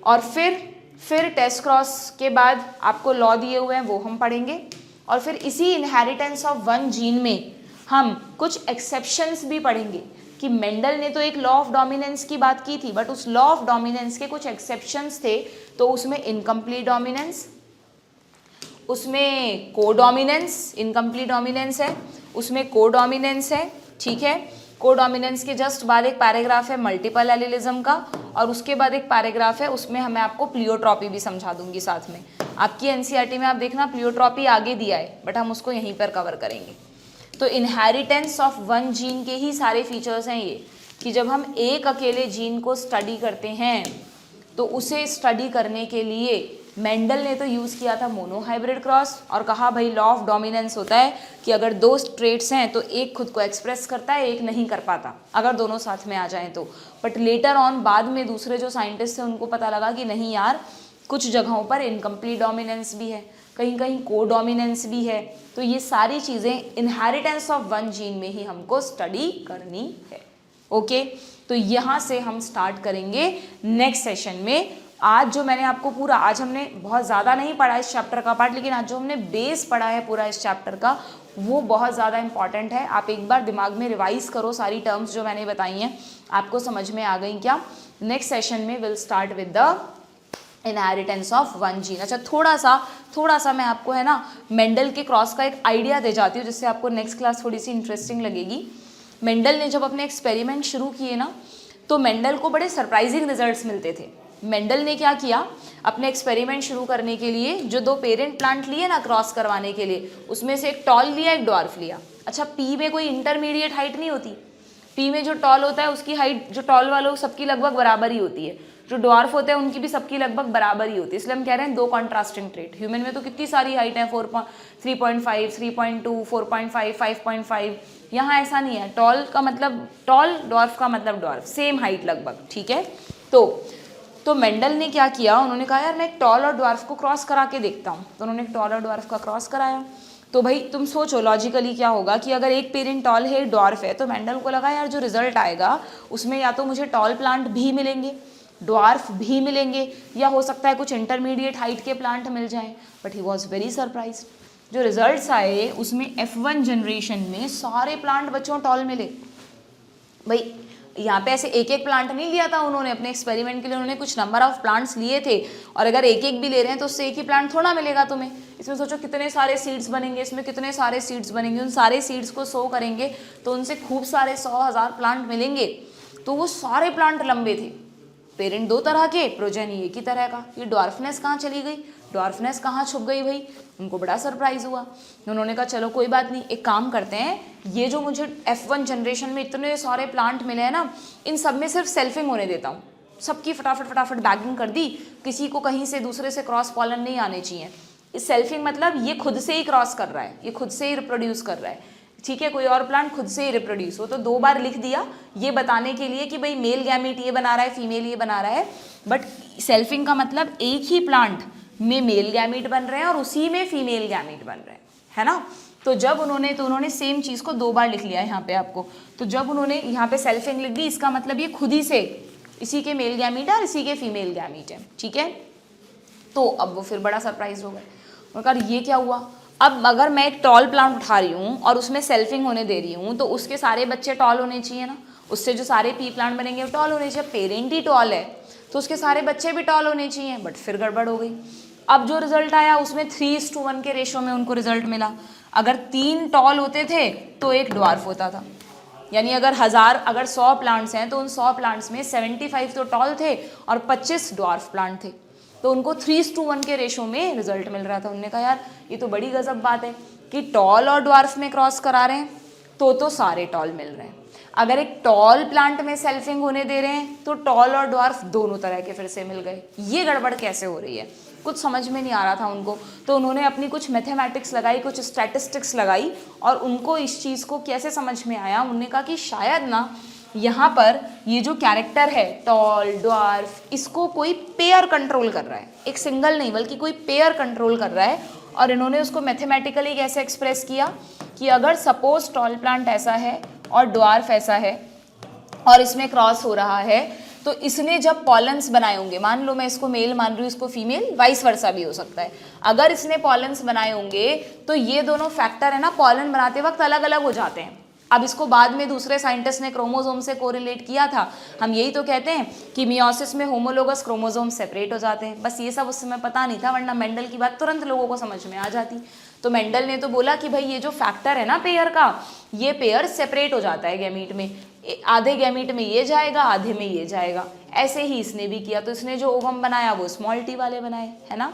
और फिर टेस्ट क्रॉस के बाद आपको लॉ दिए हुए हैं वो हम पढ़ेंगे, और फिर इसी इनहेरिटेंस ऑफ वन जीन में हम कुछ एक्सेप्शंस भी पढ़ेंगे कि मेंडल ने तो एक लॉ ऑफ डोमिनेंस की बात की थी, बट उस लॉ ऑफ डोमिनेंस के कुछ एक्सेप्शंस थे। तो उसमें इनकम्प्लीट डोमिनेंस, उसमें कोडोमिनेंस, इनकम्प्लीट डोमिनेंस है, उसमें कोडोमिनेंस है, ठीक है। कोडोमिनेंस के जस्ट बाद एक पैराग्राफ है मल्टीपल एलिलिज्म का, और उसके बाद एक पैराग्राफ है उसमें मैं आपको प्लियोट्रॉपी भी समझा दूंगी साथ में। आपकी एनसीईआरटी में आप देखना प्लियोट्रॉपी आगे दिया है, बट हम उसको यहीं पर कवर करेंगे। तो इनहेरिटेंस ऑफ वन जीन के ही सारे फीचर्स हैं ये, कि जब हम एक अकेले जीन को स्टडी करते हैं तो उसे स्टडी करने के लिए मेंडल ने तो यूज़ किया था मोनो हाइब्रिड क्रॉस, और कहा भाई लॉ ऑफ डोमिनेंस होता है कि अगर दो ट्रेट्स हैं तो एक खुद को एक्सप्रेस करता है, एक नहीं कर पाता, अगर दोनों साथ में आ जाएं तो। बट लेटर ऑन बाद में दूसरे जो साइंटिस्ट थे उनको पता लगा कि नहीं यार, कुछ जगहों पर इनकम्प्लीट डोमिनेंस भी है, कहीं कहीं कोडोमिनेंस भी है। तो ये सारी चीज़ें इनहेरिटेंस ऑफ वन जीन में ही हमको स्टडी करनी है, ओके। तो यहाँ से हम स्टार्ट करेंगे नेक्स्ट सेशन में आज जो मैंने आपको पूरा, आज हमने बहुत ज़्यादा नहीं पढ़ा इस चैप्टर का पार्ट, लेकिन आज जो हमने बेस पढ़ा है पूरा इस चैप्टर का वो बहुत ज़्यादा इंपॉर्टेंट है। आप एक बार दिमाग में रिवाइज करो, सारी टर्म्स जो मैंने बताई हैं आपको समझ में आ गई क्या? नेक्स्ट सेशन में will start with the inheritance of one gene. अच्छा, थोड़ा सा मैं आपको है ना मेंडल के क्रॉस का एक आइडिया दे जाती हूँ, जिससे आपको नेक्स्ट क्लास थोड़ी सी इंटरेस्टिंग लगेगी। मेंडल ने जब अपने एक्सपेरिमेंट शुरू किए ना, तो मेंडल को बड़े सरप्राइजिंग रिजल्ट्स मिलते थे। मेंडल ने क्या किया, अपने एक्सपेरिमेंट शुरू करने के लिए जो 2 पेरेंट प्लांट लिए ना क्रॉस करवाने के लिए, उसमें से एक टॉल लिया, एक ड्वार्फ लिया। अच्छा, पी में कोई इंटरमीडिएट हाइट नहीं होती, पी में जो टॉल होता है उसकी हाइट, जो टॉल वालों सबकी लगभग बराबर ही होती है, जो ड्वार्फ होते हैं उनकी भी सबकी लगभग बराबर ही होती है। इसलिए हम कह रहे हैं 2 कॉन्ट्रास्टिंग ट्रेट। ह्यूमन में तो कितनी सारी हाइट है, 3.5, 3.2, 4.5, 5.5। यहाँ ऐसा नहीं है। टॉल का मतलब टॉल, ड्वार्फ का मतलब ड्वार्फ, सेम हाइट लगभग, ठीक है। तो मेंडल ने क्या किया, उन्होंने कहा यार मैं एक टॉल और ड्वार्फ को क्रॉस करा के देखता हूँ। तो उन्होंने एक टॉल और ड्वार्फ का क्रॉस कराया। तो भाई तुम सोचो लॉजिकली क्या होगा कि अगर एक पेरेंट टॉल है, एक ड्वार्फ है, तो मेंडल को लगा यार जो रिजल्ट आएगा उसमें या तो मुझे टॉल प्लांट भी मिलेंगे, ड्वार्फ भी मिलेंगे, या हो सकता है कुछ इंटरमीडिएट हाइट के प्लांट मिल जाएं। But he was very surprise. जो रिजल्ट्स आए उसमें F1 जनरेशन में सारे प्लांट बच्चों टॉल मिले। भाई यहाँ पे ऐसे एक एक प्लांट नहीं लिया था उन्होंने अपने एक्सपेरिमेंट के लिए, उन्होंने कुछ नंबर ऑफ प्लांट्स लिए थे, और अगर एक एक भी ले रहे हैं तो उससे एक ही प्लांट थोड़ा मिलेगा तुम्हें। इसमें सोचो कितने सारे सीड्स बनेंगे, इसमें कितने सारे सीड्स बनेंगे, उन सारे सीड्स को सो करेंगे तो उनसे खूब सारे 100,000 प्लांट मिलेंगे। तो वो सारे प्लांट लंबे थे, पेरेंट 2 तरह के, प्रोजेनी एक ही तरह का। ये ड्वार्फनेस कहाँ चली गई, ड्वार्फनेस कहाँ छुप गई भाई? उनको बड़ा सरप्राइज हुआ। उन्होंने कहा चलो कोई बात नहीं, एक काम करते हैं, ये जो मुझे F1 जनरेशन में इतने सारे प्लांट मिले हैं ना, इन सब में सिर्फ सेल्फिंग होने देता हूँ। सबकी फटाफट बैगिंग कर दी, किसी को कहीं से दूसरे से क्रॉस पॉलन नहीं आने चाहिए। इस सेल्फिंग मतलब ये खुद से ही क्रॉस कर रहा है, ये खुद से ही रिप्रोड्यूस कर रहा है, ठीक है। कोई और प्लांट खुद से ही रिप्रोड्यूस हो। तो 2 बार लिख दिया ये बताने के लिए कि भाई मेल गैमीट ये बना रहा है, फीमेल ये बना रहा है। बट सेल्फिंग का मतलब एक ही प्लांट में मेल गैमीट बन रहे हैं और उसी में फीमेल गैमीट बन रहे हैं, है ना। तो जब उन्होंने सेम चीज़ को 2 बार लिख लिया है यहाँ पे आपको। तो जब उन्होंने यहाँ पे सेल्फिंग लिख दी, इसका मतलब ये खुद ही से इसी के मेल गैमीट है और इसी के फीमेल गैमीट है, ठीक है। तो अब वो फिर बड़ा सरप्राइज हो गए। उन्होंने कहा ये क्या हुआ, अब अगर मैं एक टॉल प्लांट उठा रही हूँ और उसमें सेल्फिंग होने दे रही हूँ तो उसके सारे बच्चे टॉल होने चाहिए ना, उससे जो सारे पी प्लांट बनेंगे वो टॉल होने चाहिए। पेरेंट ही टॉल है तो उसके सारे बच्चे भी टॉल होने चाहिए। बट फिर गड़बड़ हो गई। अब जो रिजल्ट आया उसमें 3:1 के रेशो में उनको रिजल्ट मिला। अगर 3 टॉल होते थे तो 1 ड्वार्फ होता था। यानी अगर 100 प्लांट्स हैं तो उन 100 प्लांट्स में 75 तो टॉल थे और 25 ड्वार्फ प्लांट थे। तो उनको 3:1 के रेशो में रिजल्ट मिल रहा था। उन्होंने कहा यार ये तो बड़ी गजब बात है कि टॉल और ड्वार्फ में क्रॉस करा रहे हैं तो सारे टॉल मिल रहे हैं। अगर एक टॉल प्लांट में सेल्फिंग होने दे रहे हैं तो टॉल और ड्वार्फ दोनों तरह के फिर से मिल गए। ये गड़बड़ कैसे हो रही है, कुछ समझ में नहीं आ रहा था उनको। तो उन्होंने अपनी कुछ मैथमेटिक्स लगाई, कुछ स्टैटिस्टिक्स लगाई, और उनको इस चीज़ को कैसे समझ में आया, उन्होंने कहा कि शायद ना यहाँ पर ये जो कैरेक्टर है टॉल ड्वार्फ, इसको कोई पेयर कंट्रोल कर रहा है, एक सिंगल नहीं बल्कि कोई पेयर कंट्रोल कर रहा है। और इन्होंने उसको मैथमेटिकली कैसे एक्सप्रेस किया कि अगर सपोज टॉल प्लांट ऐसा है और ड्वार्फ ऐसा है और इसमें क्रॉस हो रहा है, तो इसने जब पॉलन्स बनाए होंगे, मान लो मैं इसको मेल मान रही हूँ, इसको फीमेल, वाइस वर्सा भी हो सकता है। अगर इसने पॉलन्स बनाए होंगे तो ये दोनों फैक्टर है ना पॉलन बनाते वक्त अलग अलग हो जाते हैं। अब इसको बाद में दूसरे साइंटिस्ट ने क्रोमोसोम से कोरिलेट किया था। हम यही तो कहते हैं कि मियोसिस में होमोलोगस क्रोमोसोम सेपरेट हो जाते हैं। बस ये सब उस समय पता नहीं था, वरना मेंडल की बात तुरंत लोगों को समझ में आ जाती। तो मेंडल ने तो बोला कि भाई ये जो फैक्टर है ना पेयर का, ये पेयर सेपरेट हो जाता है गैमीट में, आधे गैमीट में ये जाएगा, आधे में ये जाएगा। ऐसे ही इसने भी किया। तो इसने जो ओवम बनाया वो स्मॉल टी वाले बनाए, है ना।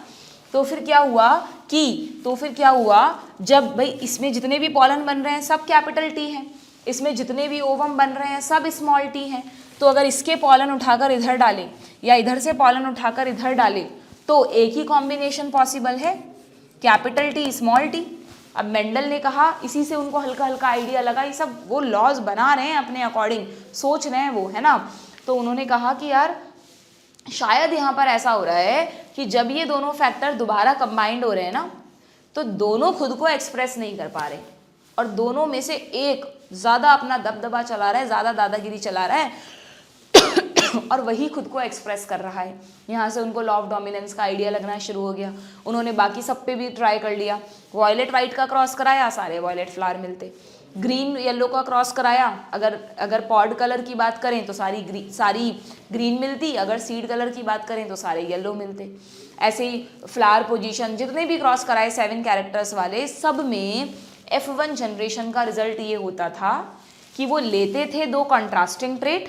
तो फिर क्या हुआ जब भाई इसमें जितने भी पॉलन बन रहे हैं सब कैपिटल टी हैं, इसमें जितने भी ओवम बन रहे हैं सब स्मॉल टी हैं। तो अगर इसके पॉलन उठाकर इधर डालें या इधर से पॉलन उठाकर इधर डालें तो एक ही कॉम्बिनेशन पॉसिबल है, कैपिटल टी स्मॉल टी। अब मेंडल ने कहा, इसी से उनको हल्का हल्का आइडिया लगा, ये सब वो लॉज बना रहे हैं अपने अकॉर्डिंग, सोच रहे हैं वो, है ना। तो उन्होंने कहा कि यार शायद यहाँ पर ऐसा हो रहा है कि जब ये दोनों फैक्टर दोबारा कंबाइंड हो रहे हैं ना, तो दोनों खुद को एक्सप्रेस नहीं कर पा रहे और दोनों में से एक ज़्यादा अपना दबदबा चला रहा है, ज़्यादा दादागिरी चला रहा है और वही खुद को एक्सप्रेस कर रहा है। यहाँ से उनको लॉ ऑफ डोमिनेंस का आइडिया लगना शुरू हो गया। उन्होंने बाकी सब पे भी ट्राई कर लिया। वॉयलेट वाइट का क्रॉस कराया, सारे वॉयलेट फ्लावर मिलते। ग्रीन येलो का क्रॉस कराया, अगर पॉड कलर की बात करें तो सारी ग्रीन मिलती, अगर सीड कलर की बात करें तो सारे येलो मिलते। ऐसे ही फ्लावर पोजीशन जितने भी क्रॉस कराए 7 कैरेक्टर्स वाले, सब में F1 जनरेशन का रिजल्ट ये होता था कि वो लेते थे 2 कंट्रास्टिंग ट्रेट,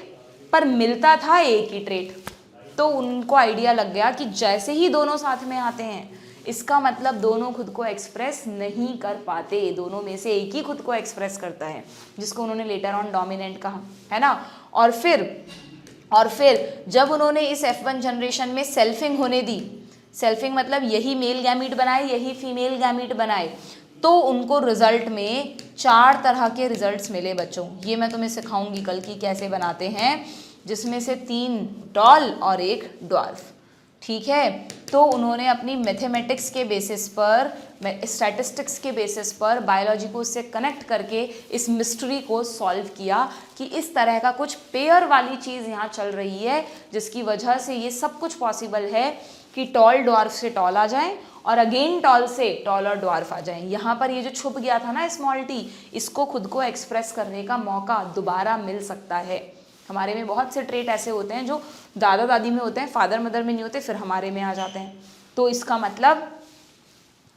पर मिलता था एक ही ट्रेट। तो उनको आइडिया लग गया कि जैसे ही दोनों साथ में आते हैं, इसका मतलब दोनों खुद को एक्सप्रेस नहीं कर पाते, दोनों में से एक ही खुद को एक्सप्रेस करता है, जिसको उन्होंने लेटर ऑन डोमिनेंट कहा, है ना। और फिर जब उन्होंने इस F1 जनरेशन में सेल्फिंग होने दी, सेल्फिंग मतलब यही मेल गैमीट बनाए, यही फीमेल गैमीट बनाए, तो उनको रिजल्ट में 4 तरह के रिजल्ट्स मिले बच्चों। ये मैं तुम्हें सिखाऊंगी कल की कैसे बनाते हैं, जिसमें से 3 टॉल और 1 ड्वार्फ, ठीक है। तो उन्होंने अपनी मैथमेटिक्स के बेसिस पर, स्टैटिस्टिक्स के बेसिस पर बायोलॉजी को उससे कनेक्ट करके इस मिस्ट्री को सॉल्व किया कि इस तरह का कुछ पेयर वाली चीज़ यहाँ चल रही है, जिसकी वजह से ये सब कुछ पॉसिबल है कि टॉल ड्वार्फ से टॉल आ जाए और अगेन टॉल से टॉल और ड्वार्फ आ जाए। यहाँ पर ये जो छुप गया था ना स्मॉल टी, इसको खुद को एक्सप्रेस करने का मौका दोबारा मिल सकता है। हमारे में बहुत से ट्रेट ऐसे होते हैं जो दादा दादी में होते हैं, फादर मदर में नहीं होते, फिर हमारे में आ जाते हैं। तो इसका मतलब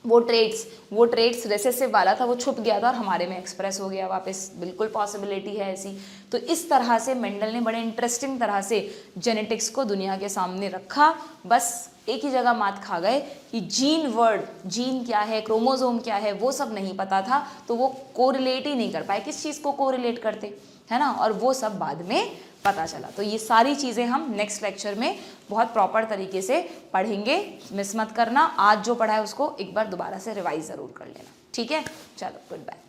वो ट्रेट्स रिसेसिव वाला था, वो छुप गया था और हमारे में एक्सप्रेस हो गया वापस, बिल्कुल पॉसिबिलिटी है ऐसी। तो इस तरह से मेंडल ने बड़े इंटरेस्टिंग तरह से जेनेटिक्स को दुनिया के सामने रखा। बस एक ही जगह मात खा गए कि जीन क्या है, क्रोमोसोम क्या है, वो सब नहीं पता था, तो वो कोरिलेट ही नहीं कर पाए, किस चीज़ को कोरिलेट करते, है ना। और वो सब बाद में पता चला। तो ये सारी चीज़ें हम नेक्स्ट लेक्चर में बहुत प्रॉपर तरीके से पढ़ेंगे, मिस मत करना। आज जो पढ़ा है उसको एक बार दोबारा से रिवाइज ज़रूर कर लेना, ठीक है। चलो, गुड बाय।